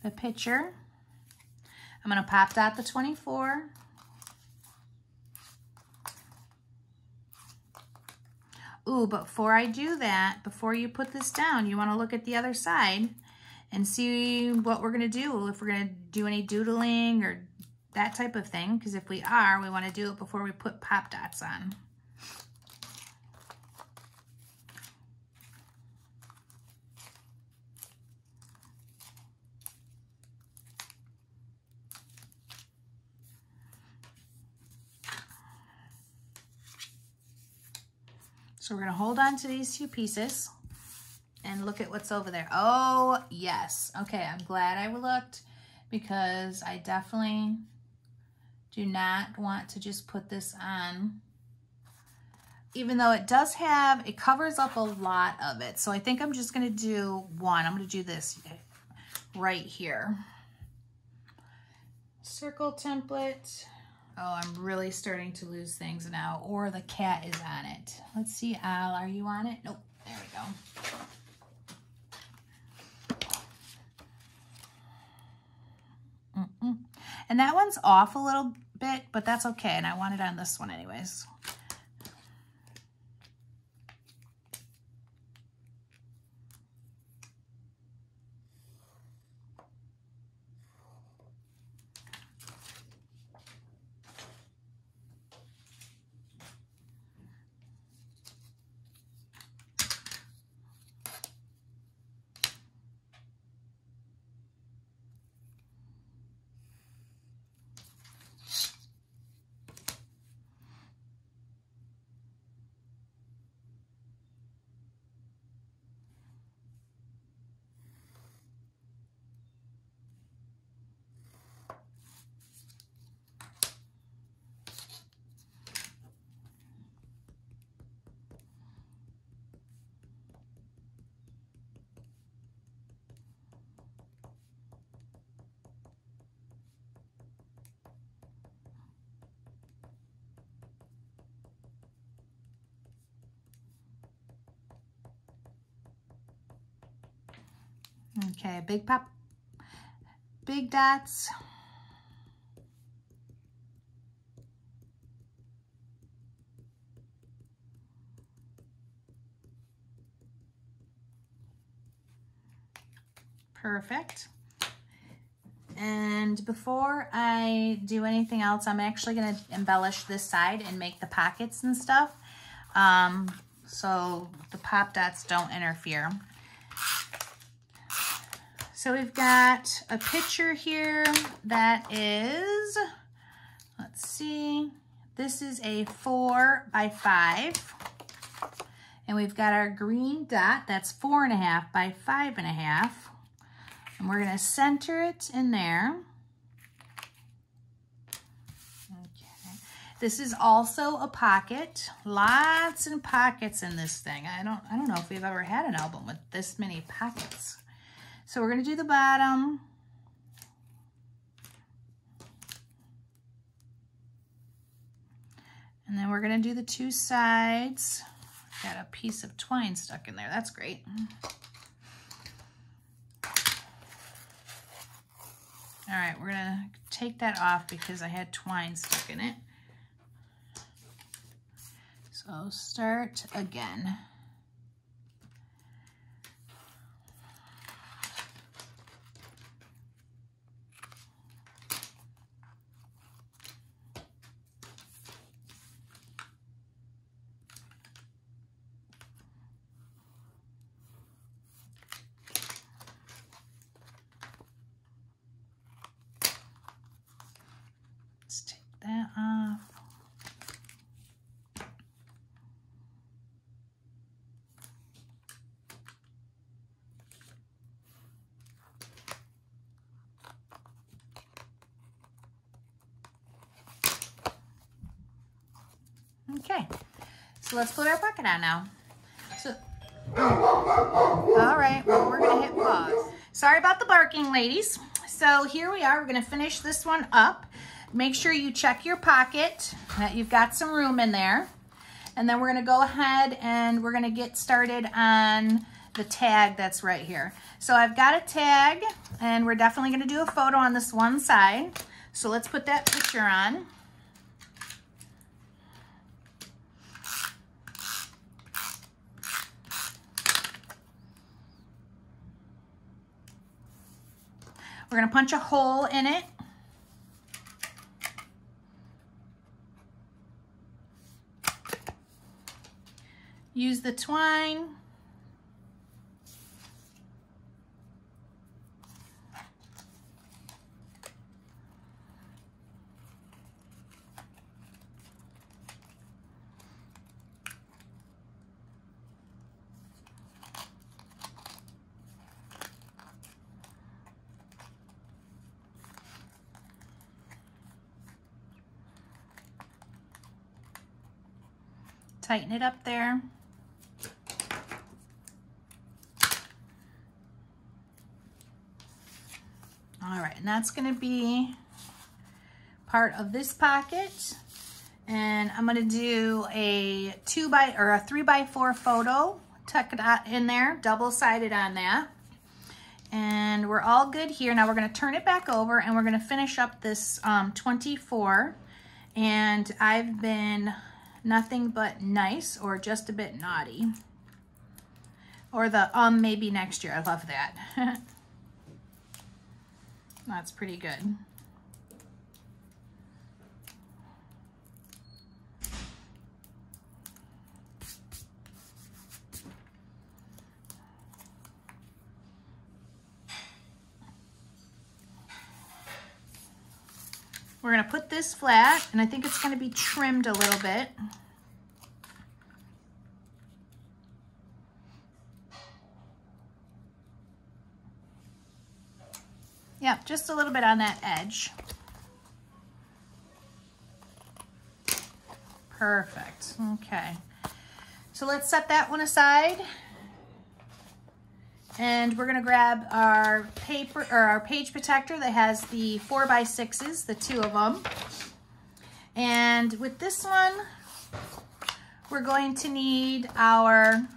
the picture. I'm going to pop dot the 24. Ooh, but before I do that, before you put this down, you want to look at the other side and see what we're going to do, if we're going to do any doodling or that type of thing, because if we are, we want to do it before we put pop dots on. So we're gonna hold on to these 2 pieces and look at what's over there. Oh, yes. Okay, I'm glad I looked because I definitely do not want to just put this on. Even though it does have, it covers up a lot of it. So I think I'm just gonna do one. I'm gonna do this right here. Circle template. Oh, I'm really starting to lose things now. Or the cat is on it. Let's see, Al, are you on it? Nope, there we go. And that one's off a little bit, but that's okay. And I want it on this one anyways. Okay, big dots. Perfect. And before I do anything else, I'm actually going to embellish this side and make the pockets and stuff, so the pop dots don't interfere. So we've got a picture here that is, let's see, this is a 4 by 5. And we've got our green dot, that's 4.5 by 5.5. And we're gonna center it in there. Okay. This is also a pocket. Lots of pockets in this thing. I don't know if we've ever had an album with this many pockets. So we're gonna do the bottom. And then we're gonna do the 2 sides. Got a piece of twine stuck in there. That's great. All right, we're gonna take that off because I had twine stuck in it. So start again. Let's take that off. Okay, so let's put our pocket on now. So, all right, well, we're gonna hit pause. Sorry about the barking, ladies. So here we are, we're gonna finish this one up. Make sure you check your pocket, that you've got some room in there. And then we're gonna go ahead and we're gonna get started on the tag that's right here. So I've got a tag and we're definitely gonna do a photo on this one side. So let's put that picture on. We're gonna punch a hole in it. Use the twine. tighten it up there. All right, and that's gonna be part of this pocket. And I'm gonna do a 3x4 photo, tuck it out in there, double-sided on that. And we're all good here. Now we're gonna turn it back over and we're gonna finish up this 24. And I've been nothing but nice or just a bit naughty. Or the maybe next year, I love that. That's pretty good. We're gonna put this flat, and I think it's gonna be trimmed a little bit. Yeah, just a little bit on that edge. Perfect, okay. So let's set that one aside. And we're gonna grab our paper, or our page protector that has the 4x6s, the 2 of them. And with this one, we're going to need our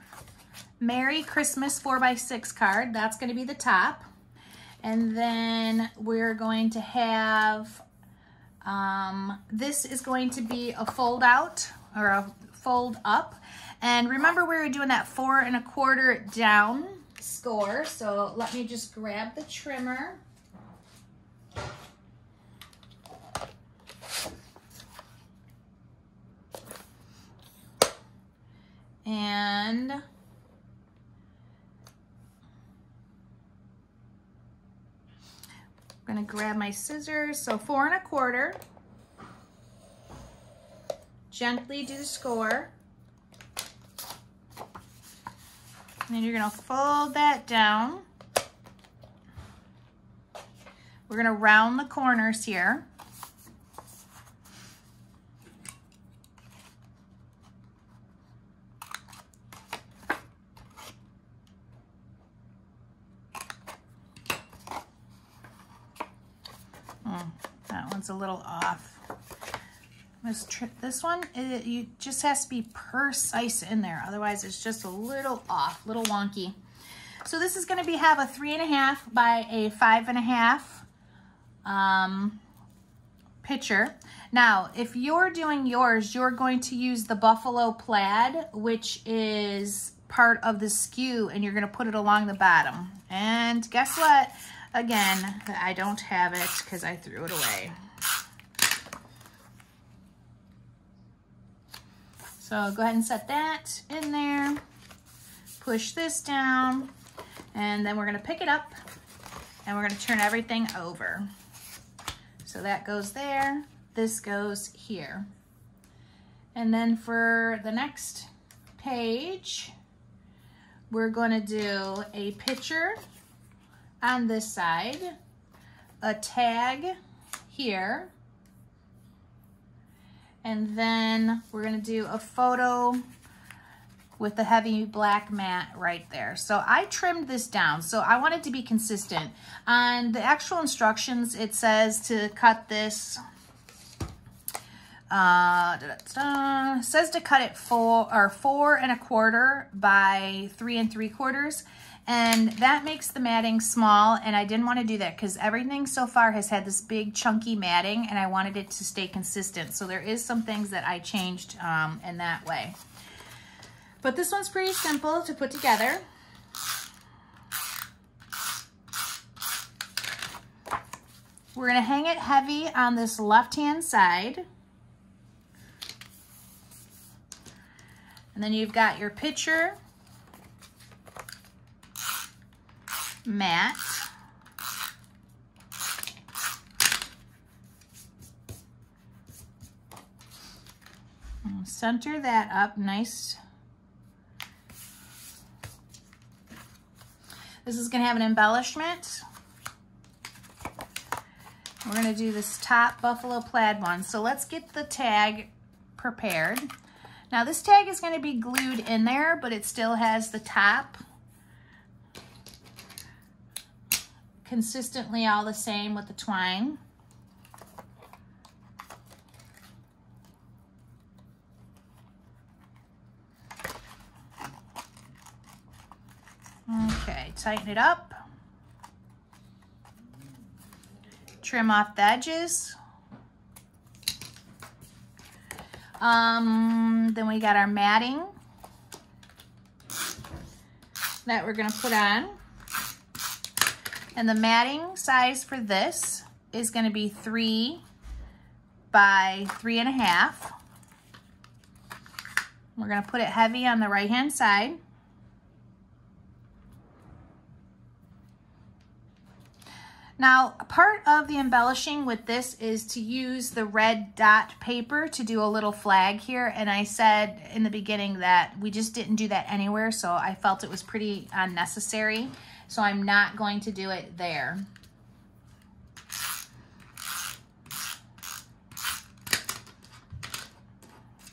Merry Christmas 4x6 card. That's gonna be the top. And then we're going to have, this is going to be a fold out or a fold up. And remember we were doing that 4 1/4 down score. So let me just grab the trimmer. And I'm gonna grab my scissors. So 4 1/4. Gently do the score. And then you're gonna fold that down. We're gonna round the corners here. That one's a little off. This one, you just has to be precise in there. Otherwise, it's just a little off, a little wonky. So this is going to have a 3 1/2 by a 5 1/2 picture. Now, if you're doing yours, you're going to use the buffalo plaid, which is part of the skew, and you're going to put it along the bottom. And guess what? Again, I don't have it because I threw it away. So go ahead and set that in there, push this down, and then we're gonna pick it up and we're gonna turn everything over. So that goes there, this goes here. And then for the next page, we're gonna do a picture on this side, a tag here, and then we're gonna do a photo with the heavy black mat right there. So I trimmed this down, so I want it to be consistent. On the actual instructions, it says to cut this, says to cut it 4 1/4 by 3 3/4. And that makes the matting small, and I didn't want to do that because everything so far has had this big chunky matting, and I wanted it to stay consistent. So there is some things that I changed in that way. But this one's pretty simple to put together. We're going to hang it heavy on this left-hand side. And then you've got your picture mat. And center that up nice. This is going to have an embellishment. We're going to do this top buffalo plaid one. So let's get the tag prepared. Now this tag is going to be glued in there, but it still has the top consistently all the same with the twine. Okay, tighten it up. Trim off the edges. Then we got our matting that we're gonna put on. And the matting size for this is gonna be 3 by 3.5. We're gonna put it heavy on the right-hand side. Now, part of the embellishing with this is to use the red dot paper to do a little flag here. And I said in the beginning that we just didn't do that anywhere, so I felt it was pretty unnecessary. So I'm not going to do it there.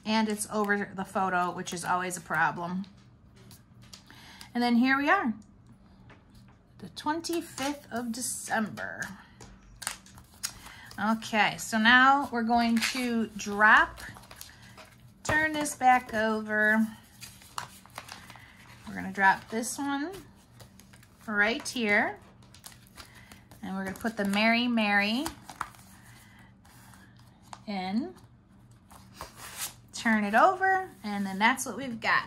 And it's over the photo, which is always a problem. And then here we are. The 25th of December. Okay, so now we're going to turn this back over. We're gonna drop this one right here. And we're gonna put the Mary Mary in. Turn it over, and then that's what we've got.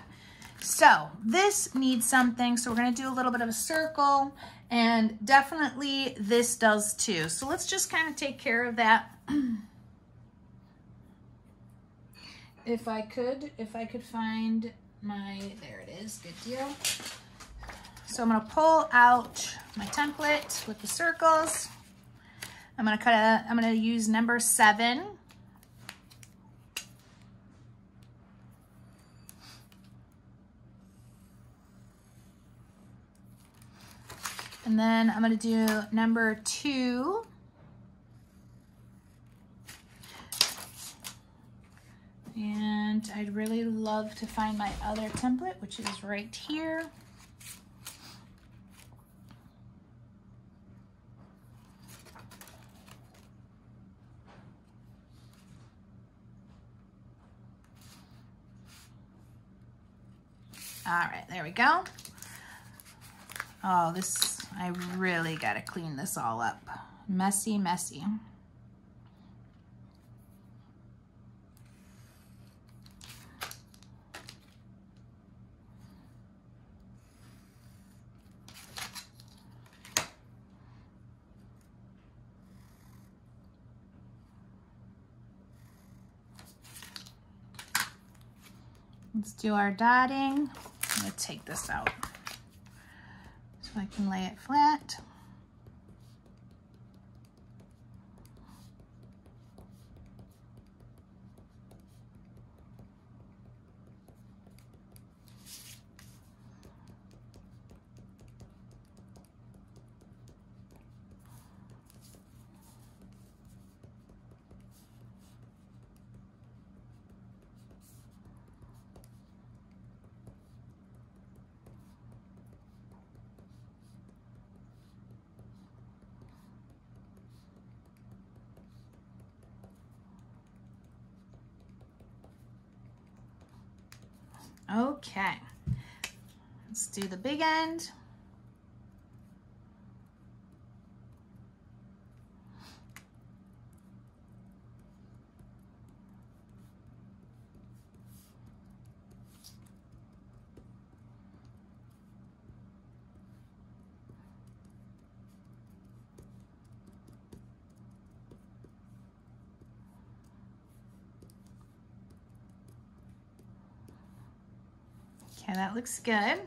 So this needs something, so we're gonna do a little bit of a circle, and definitely this does too. So let's just kind of take care of that. If I could find there it is, good deal. So I'm gonna pull out my template with the circles. I'm gonna use number 7. And then I'm gonna do number 2. And I'd really love to find my other template, which is right here. All right, there we go. Oh, I really gotta clean this all up. Messy, messy. Let's do our dotting. I'm gonna take this out so I can lay it flat. Okay, let's do the big end. Okay, that looks good.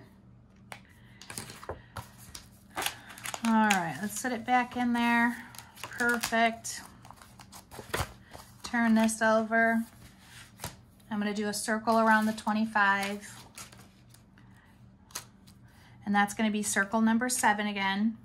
All right, let's set it back in there. Perfect. Turn this over. I'm going to do a circle around the 25. And that's going to be circle number 7 again.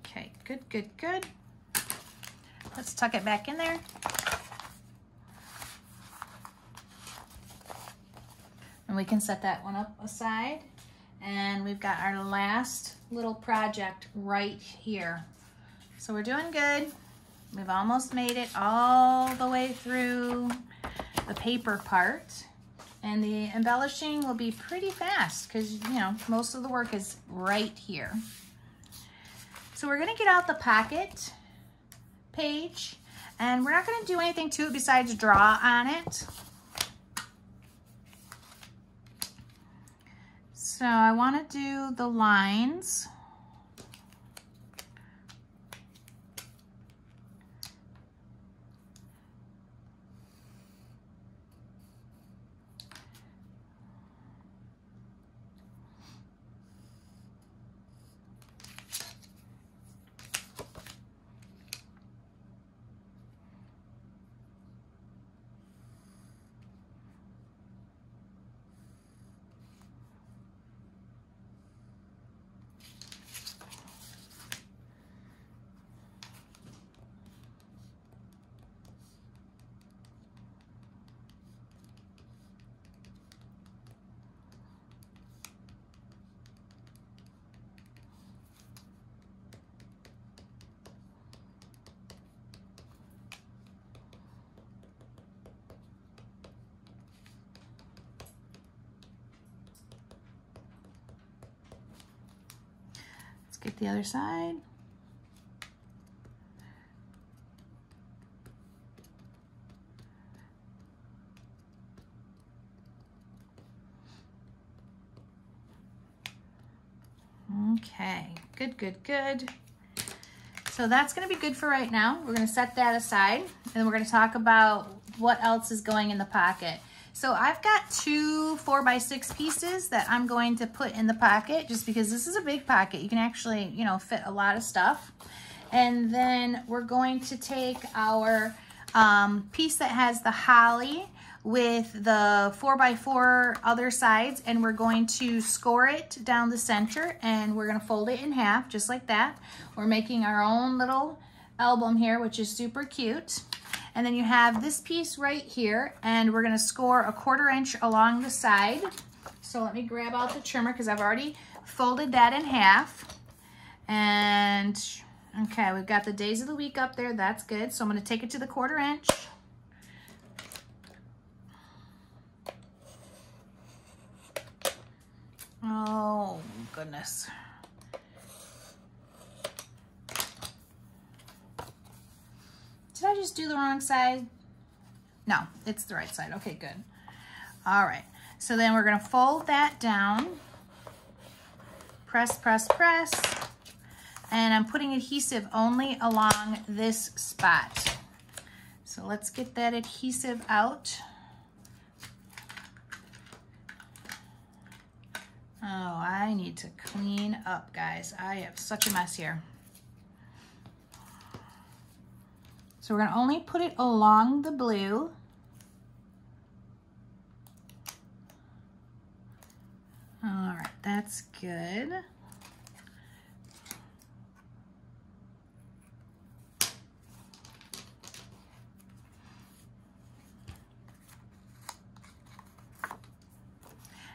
Okay, good, good, good. Let's tuck it back in there. And we can set that one up aside. And we've got our last little project right here. So we're doing good. We've almost made it all the way through the paper part. And the embellishing will be pretty fast because, you know, most of the work is right here. So we're gonna get out the pocket page, and we're not gonna do anything to it besides draw on it. So I wanna do the lines. Get the other side. Okay, good, good, good. So that's gonna be good for right now. We're gonna set that aside, and then we're gonna talk about what else is going in the pocket. So I've got 2 4x6 pieces that I'm going to put in the pocket just because this is a big pocket. You can actually, you know, fit a lot of stuff. And then we're going to take our piece that has the holly with the 4x4 other sides, and we're going to score it down the center, and we're gonna fold it in half just like that. We're making our own little album here, which is super cute. And then you have this piece right here, and we're gonna score a 1/4 inch along the side. So let me grab out the trimmer because I've already folded that in half. And okay, we've got the days of the week up there, that's good. So I'm gonna take it to the 1/4 inch. Oh goodness. Did I just do the wrong side? No, it's the right side. Okay, good. All right, so then we're gonna fold that down. Press, press, press. And I'm putting adhesive only along this spot. So let's get that adhesive out. Oh, I need to clean up, guys. I have such a mess here. So we're gonna only put it along the blue. All right, that's good.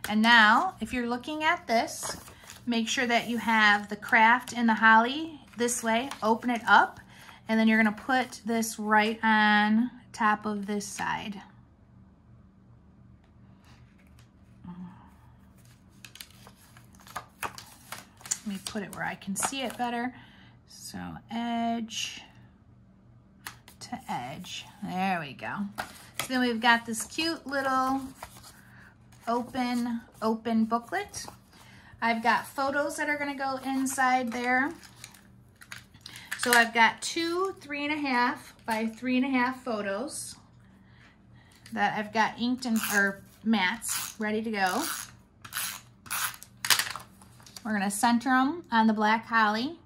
And now, if you're looking at this, make sure that you have the craft and the holly this way, open it up, and then you're gonna put this right on top of this side. Let me put it where I can see it better. So edge to edge, there we go. So then we've got this cute little open booklet. I've got photos that are gonna go inside there. So I've got 2 3.5 by 3.5 photos that I've got inked or mats ready to go. We're gonna center them on the black holly.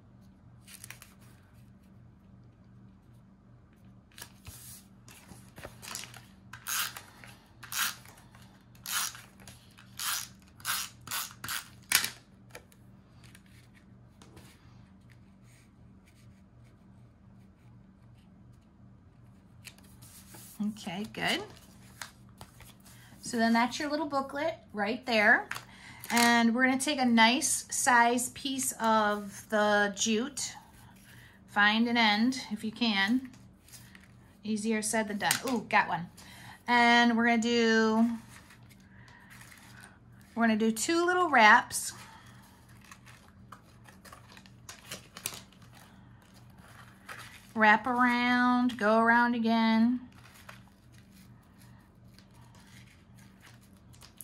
Okay, good. So then that's your little booklet right there. And we're gonna take a nice size piece of the jute. Find an end if you can. Easier said than done. Ooh, got one. And we're gonna do 2 little wraps. Wrap around, go around again.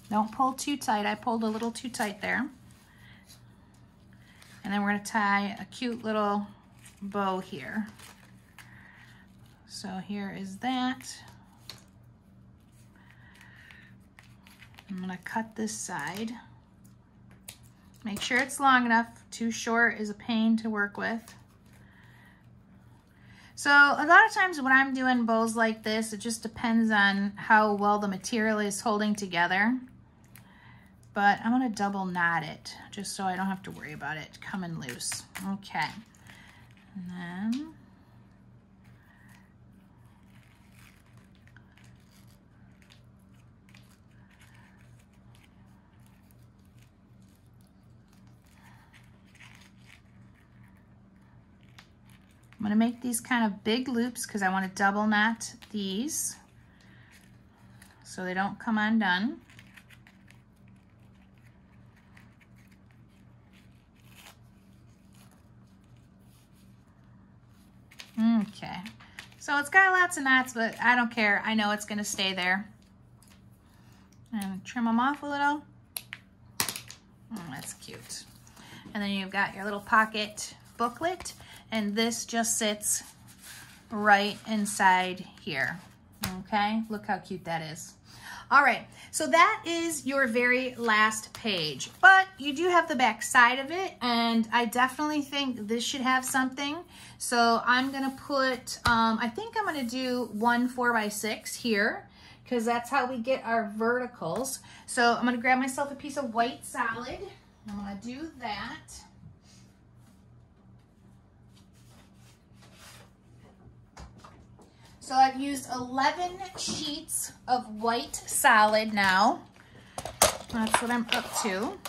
Don't pull too tight. I pulled a little too tight there. And then we're gonna tie a cute little bow here. So here is that. I'm gonna cut this side. Make sure it's long enough. Too short is a pain to work with. So a lot of times when I'm doing bows like this, it just depends on how well the material is holding together. But I'm gonna double knot it just so I don't have to worry about it coming loose. Okay, and then I'm gonna make these kind of big loops because I want to double knot these so they don't come undone. Okay, so it's got lots of knots, but I don't care. I know it's gonna stay there. And trim them off a little. Oh, that's cute. And then you've got your little pocket booklet, and this just sits right inside here. Okay, look how cute that is. All right, so that is your very last page, but you do have the back side of it, and I definitely think this should have something. So I'm gonna put, I think I'm gonna do 1 4x6 here, because that's how we get our verticals. So I'm gonna grab myself a piece of white solid. I'm gonna do that. So I've used 11 sheets of white solid now. That's what I'm up to.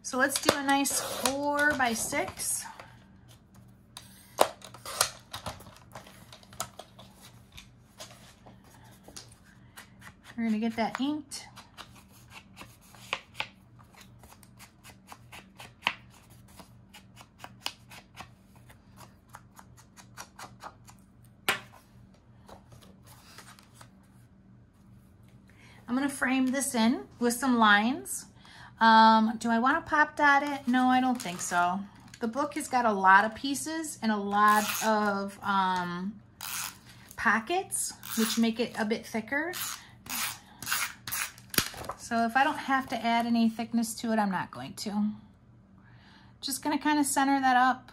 So let's do a nice 4x6. We're gonna get that inked. I'm gonna frame this in with some lines. Do I wanna pop dot it? No, I don't think so. The book has got a lot of pieces and a lot of pockets, which make it a bit thicker. So if I don't have to add any thickness to it, I'm not going to. Just gonna kind of center that up.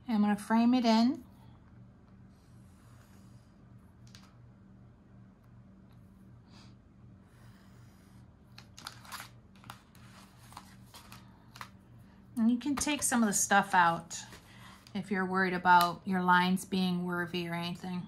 And I'm gonna frame it in. And you can take some of the stuff out if you're worried about your lines being wavy or anything.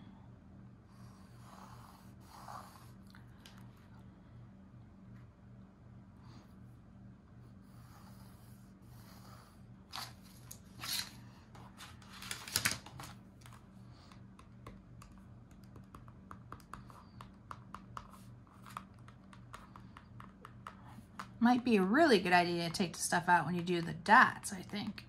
Might be a really good idea to take the stuff out when you do the dots, I think.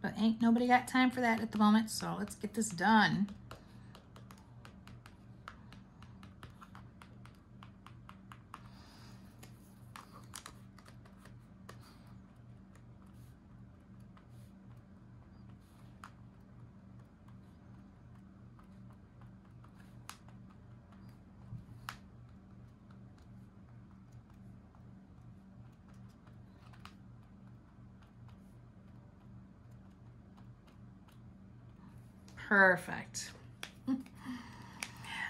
But ain't nobody got time for that at the moment, so let's get this done. Perfect.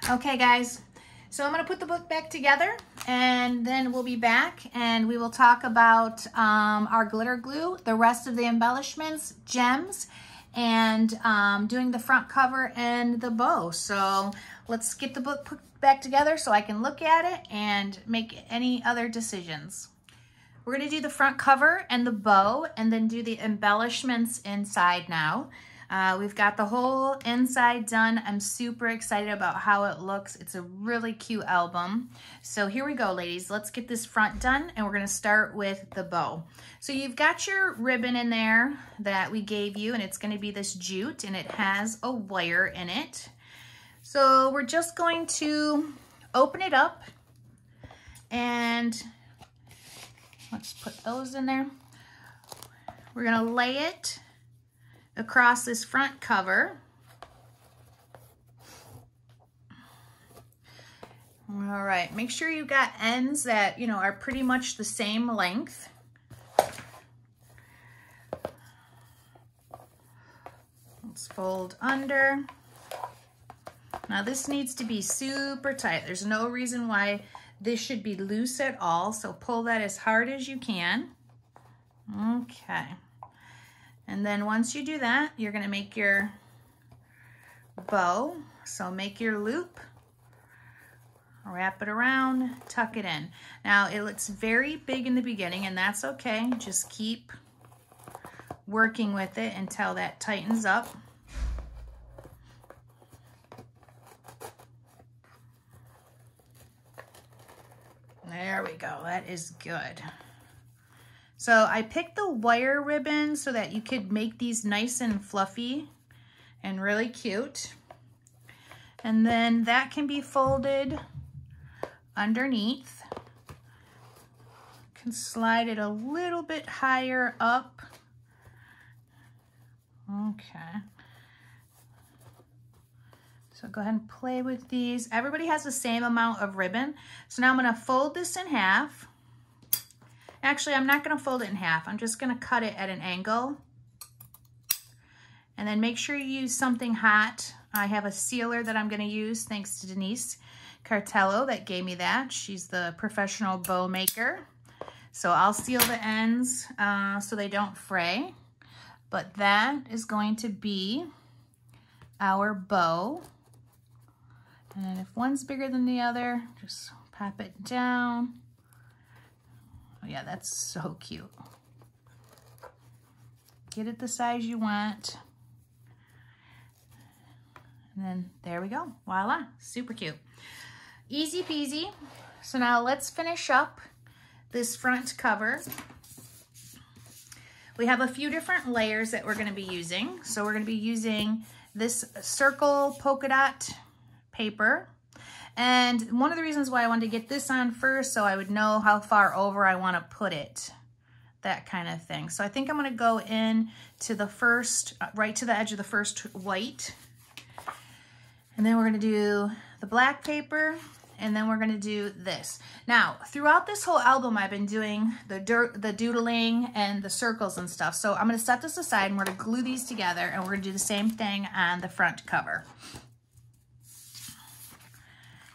Okay, guys. So I'm going to put the book back together, and then we'll be back and we will talk about our glitter glue, the rest of the embellishments, gems, and doing the front cover and the bow. So let's get the book put back together so I can look at it and make any other decisions. We're going to do the front cover and the bow and then do the embellishments inside now. We've got the whole inside done. I'm super excited about how it looks. It's a really cute album. So here we go, ladies. Let's get this front done, and we're going to start with the bow. So you've got your ribbon in there that we gave you, and it's going to be this jute, and it has a wire in it. So we're just going to open it up, and let's put those in there. We're going to lay it across this front cover. All right, make sure you've got ends that, you know, are pretty much the same length. Let's fold under. Now this needs to be super tight. There's no reason why this should be loose at all, so pull that as hard as you can. Okay. And then once you do that, you're going to make your bow. So make your loop, wrap it around, tuck it in. Now it looks very big in the beginning, and that's okay. Just keep working with it until that tightens up. There we go. That is good. So I picked the wire ribbon so that you could make these nice and fluffy and really cute. And then that can be folded underneath. Can slide it a little bit higher up. Okay. So go ahead and play with these. Everybody has the same amount of ribbon. So now I'm going to fold this in half. Actually, I'm not going to fold it in half. I'm just going to cut it at an angle. And then make sure you use something hot. I have a sealer that I'm going to use, thanks to Denise Cartello that gave me that. She's the professional bow maker. So I'll seal the ends so they don't fray. But that is going to be our bow. And if one's bigger than the other, just pop it down. Oh yeah, that's so cute. Get it the size you want. And then there we go. Voila, super cute. Easy peasy. So now let's finish up this front cover. We have a few different layers that we're going to be using. So we're going to be using this circle polka dot paper. And one of the reasons why I wanted to get this on first, so I would know how far over I want to put it, that kind of thing. So I think I'm going to go in to the first, right to the edge of the first white. And then we're going to do the black paper, and then we're going to do this. Now, throughout this whole album, I've been doing the doodling and the circles and stuff. So I'm going to set this aside, and we're going to glue these together, and we're going to do the same thing on the front cover.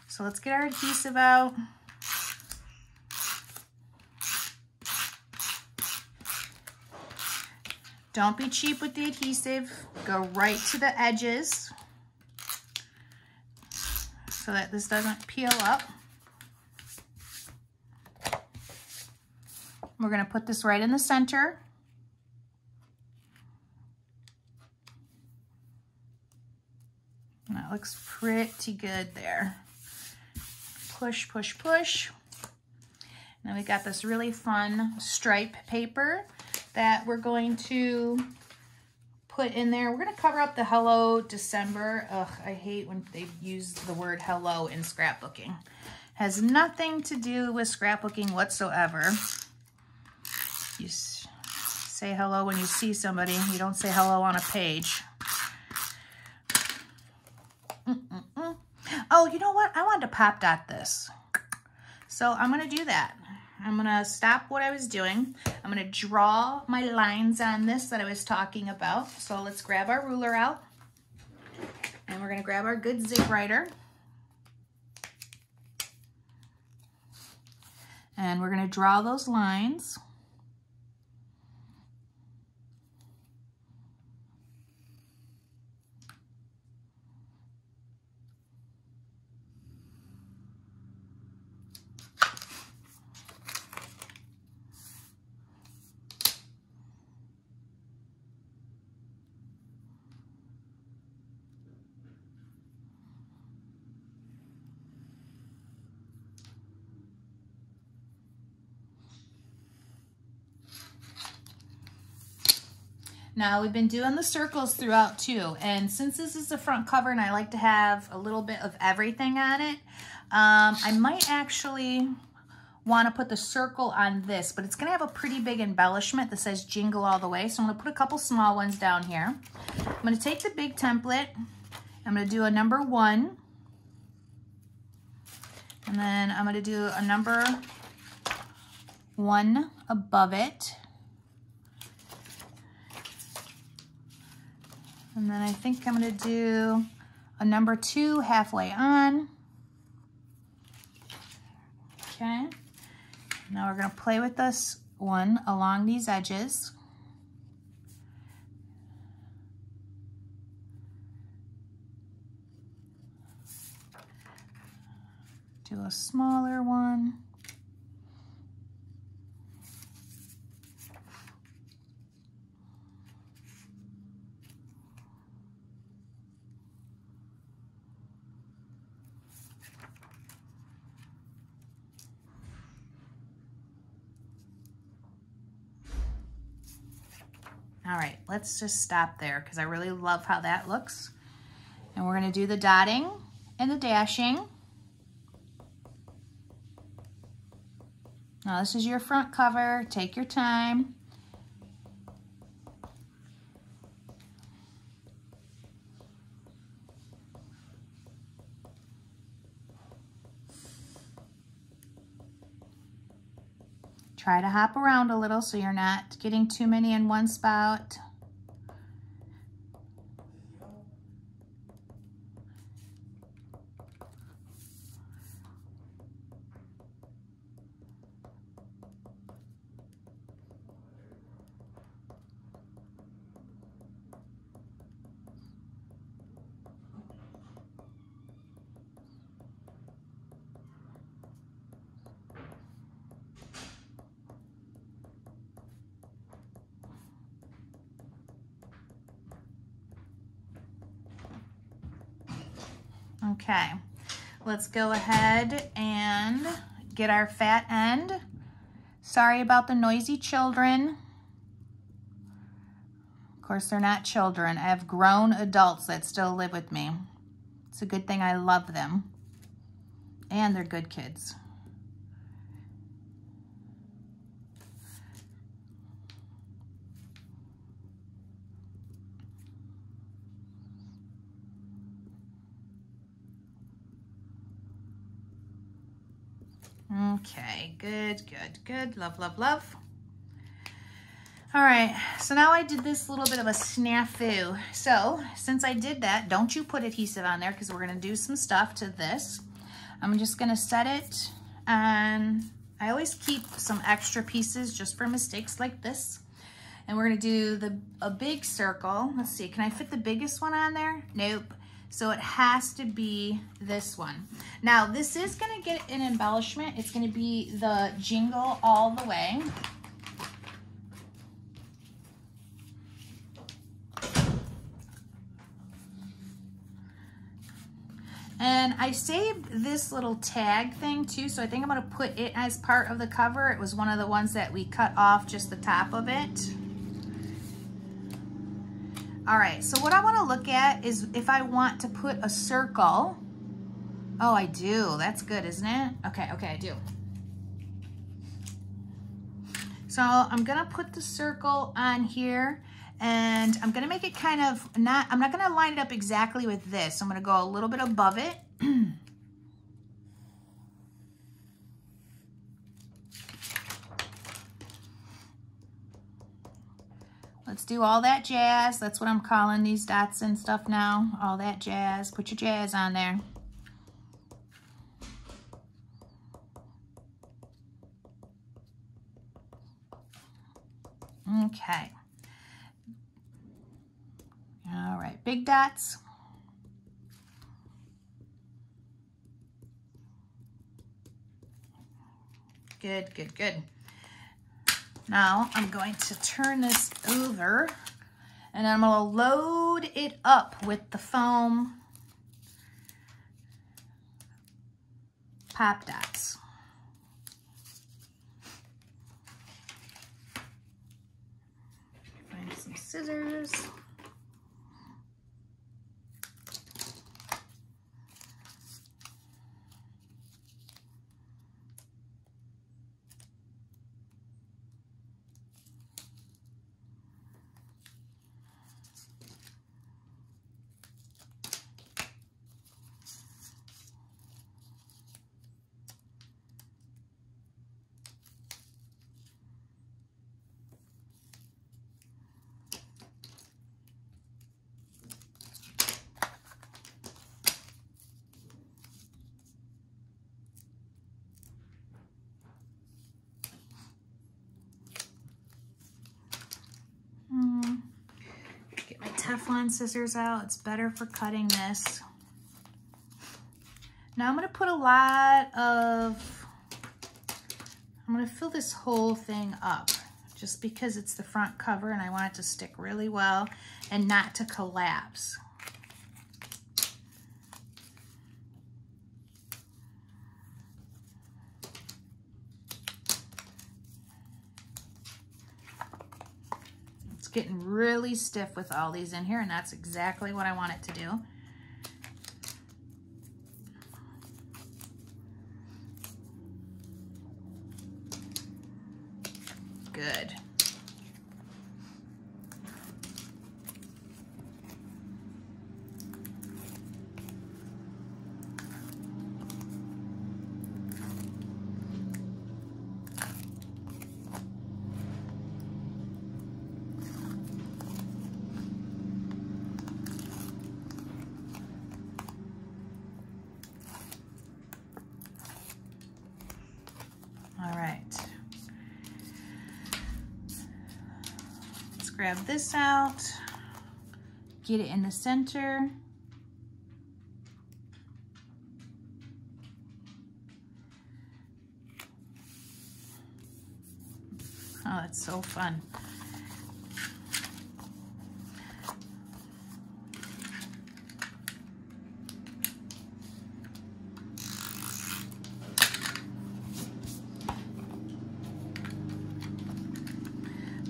So let's get our adhesive out. Don't be cheap with the adhesive. Go right to the edges so that this doesn't peel up. We're going to put this right in the center. That looks pretty good there. Push, push, push. Now we got this really fun stripe paper that we're going to put in there. We're going to cover up the Hello December. Ugh, I hate when they use the word hello in scrapbooking. Has nothing to do with scrapbooking whatsoever. You say hello when you see somebody. You don't say hello on a page. Oh, you know what? I wanted to pop dot this. So I'm going to do that. I'm going to stop what I was doing. I'm going to draw my lines on this that I was talking about. So let's grab our ruler out. And we're gonna grab our good zip writer. And we're gonna draw those lines. Now we've been doing the circles throughout too, and since this is the front cover and I like to have a little bit of everything on it, I might actually want to put the circle on this, but it's going to have a pretty big embellishment that says Jingle All the Way, so I'm going to put a couple small ones down here. I'm going to take the big template, I'm going to do a number 1, and then I'm going to do a number 1 above it. And then I think I'm going to do a number 2 halfway on. Okay. Now we're going to play with this one along these edges. Do a smaller one. All right, let's just stop there because I really love how that looks. And we're going to do the dotting and the dashing. Now this is your front cover. Take your time. Try to hop around a little so you're not getting too many in one spot. Okay, let's go ahead and get our fat end. Sorry about the noisy children. Of course, they're not children. I have grown adults that still live with me. It's a good thing I love them. And they're good kids. Okay, good, good, good. Love, love, love. All right, so now I did this little bit of a snafu. So since I did that, don't you put adhesive on there because we're gonna do some stuff to this. I'm just gonna set it, and I always keep some extra pieces just for mistakes like this. And we're gonna do a big circle. Let's see, can I fit the biggest one on there? Nope. So it has to be this one. Now this is gonna get an embellishment. It's gonna be the Jingle All the Way. And I saved this little tag thing too, so I think I'm gonna put it as part of the cover. It was one of the ones that we cut off just the top of it. All right, so what I wanna look at is if I want to put a circle. Oh, I do, that's good, isn't it? Okay, I do. So I'm gonna put the circle on here, and I'm gonna make it kind of I'm not gonna line it up exactly with this. I'm gonna go a little bit above it. Let's do all that jazz. That's what I'm calling these dots and stuff now. All that jazz. Put your jazz on there. Okay. All right, big dots. Good, good, good. Now I'm going to turn this over and I'm going to load it up with the foam pop dots. Find some scissors. Get my Teflon scissors out. It's better for cutting this. Now I'm going to put I'm going to fill this whole thing up just because it's the front cover and I want it to stick really well and not to collapse. Getting really stiff with all these in here, and that's exactly what I want it to do. Good. All right, let's grab this out, get it in the center. Oh, that's so fun.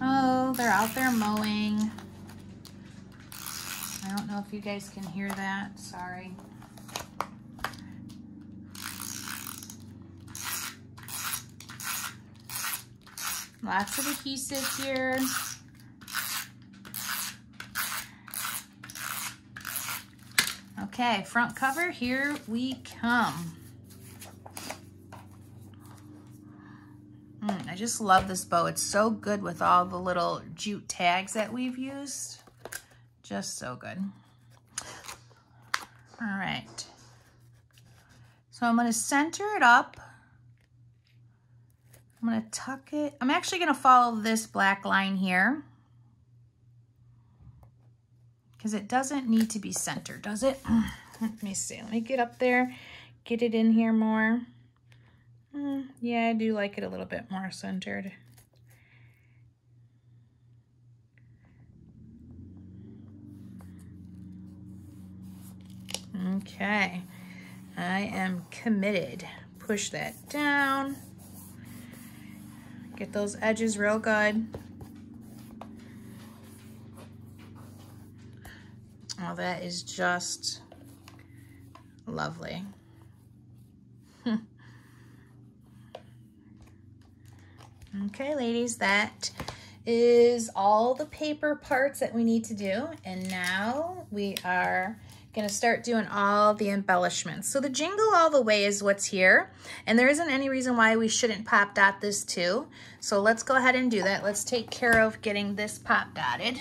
Oh, they're out there mowing. I don't know if you guys can hear that. Sorry. Lots of adhesive here. Okay, front cover, here we come. I just love this bow. It's so good with all the little jute tags that we've used. Just so good. All right. So I'm going to center it up. I'm going to tuck it. I'm actually going to follow this black line here because it doesn't need to be centered, does it? Let me see. Let me get up there, get it in here more. Yeah, I do like it a little bit more centered. Okay, I am committed. Push that down. Get those edges real good. Oh, that is just lovely. Okay, ladies, that is all the paper parts that we need to do. And now we are gonna start doing all the embellishments. So the Jingle All the Way is what's here, and there isn't any reason why we shouldn't pop dot this too. So let's go ahead and do that. Let's take care of getting this pop dotted.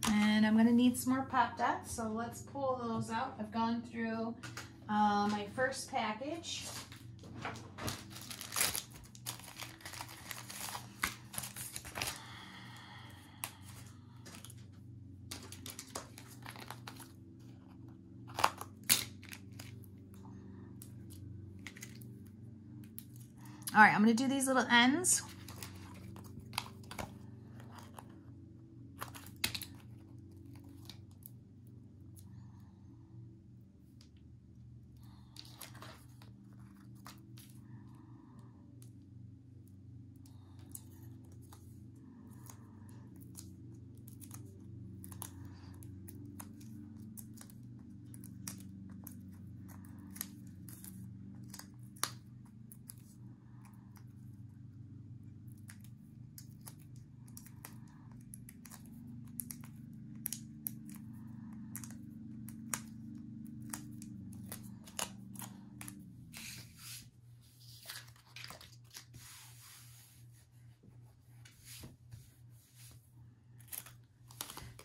And I'm gonna need some more pop dots, so let's pull those out. I've gone through my first package. All right, I'm gonna do these little ends.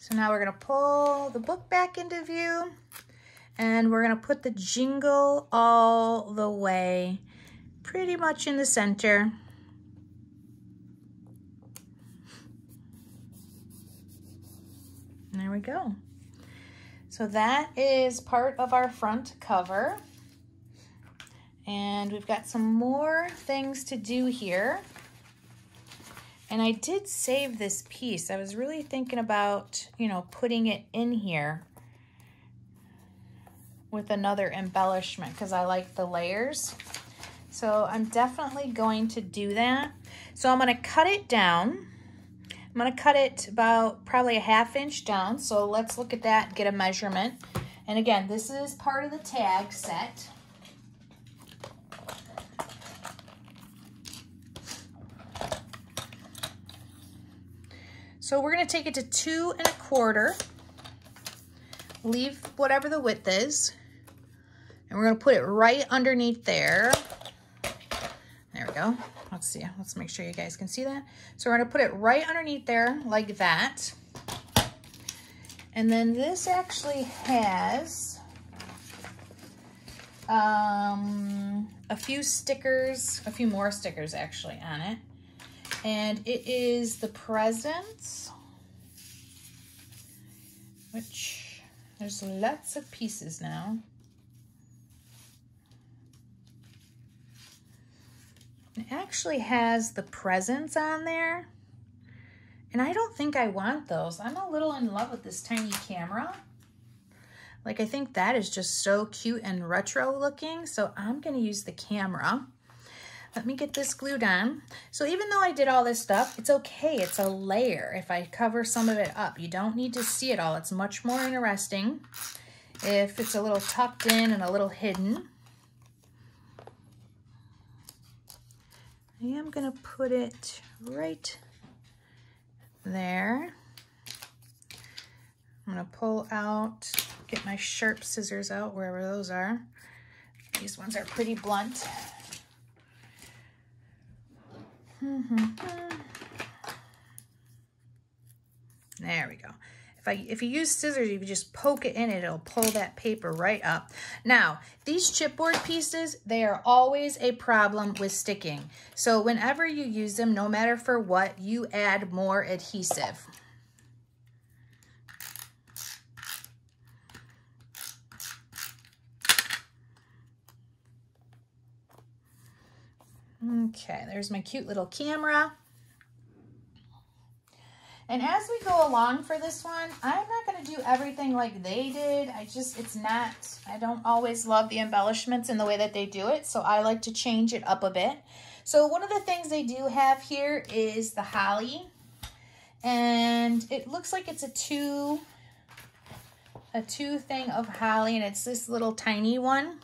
So now we're gonna pull the book back into view, and we're gonna put the Jingle All the Way pretty much in the center. There we go. So that is part of our front cover. And we've got some more things to do here. And I did save this piece. I was really thinking about, you know, putting it in here with another embellishment because I like the layers. So I'm definitely going to do that. So I'm gonna cut it down. I'm gonna cut it about probably a 1/2 inch down. So let's look at that and get a measurement. And again, this is part of the tag set. So we're gonna take it to 2 1/4, leave whatever the width is, and we're gonna put it right underneath there. There we go. Let's see, let's make sure you guys can see that. So we're gonna put it right underneath there like that. And then this actually has a few stickers, a few more stickers actually on it. And it is the presents, which there's lots of pieces now. It actually has the presents on there. And I don't think I want those. I'm a little in love with this tiny camera. Like, I think that is just so cute and retro looking. So I'm gonna use the camera. Let me get this glued on. So even though I did all this stuff, it's okay. It's a layer if I cover some of it up. You don't need to see it all. It's much more interesting if it's a little tucked in and a little hidden. I am gonna put it right there. I'm gonna pull out, get my sharp scissors out, wherever those are. These ones are pretty blunt. There we go. if you use scissors, you just poke it in, it'll pull that paper right up. Now, these chipboard pieces, they are always a problem with sticking. So whenever you use them, no matter for what, you add more adhesive. Okay, there's my cute little camera. And as we go along for this one, I'm not going to do everything like they did. I don't always love the embellishments in the way that they do it, so I like to change it up a bit. So one of the things they do have here is the holly. And it looks like it's a two thing of holly, and it's this little tiny one.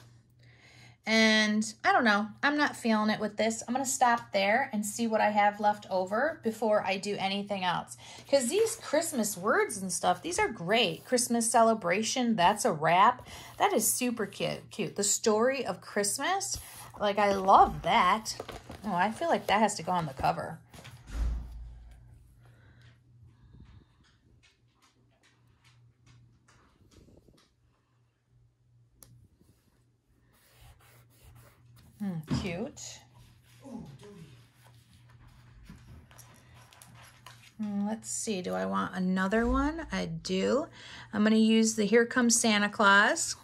And I don't know, I'm not feeling it with this. I'm gonna stop there and see what I have left over before I do anything else. Because these Christmas words and stuff, these are great. Christmas celebration, that's a wrap. That is super cute. The story of Christmas, like I love that. Oh, I feel like that has to go on the cover. Cute. Let's see, do I want another one? I do. I'm going to use the Here Comes Santa Claus.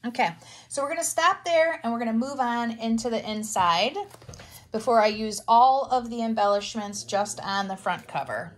Okay, so we're going to stop there and we're going to move on into the inside before I use all of the embellishments just on the front cover.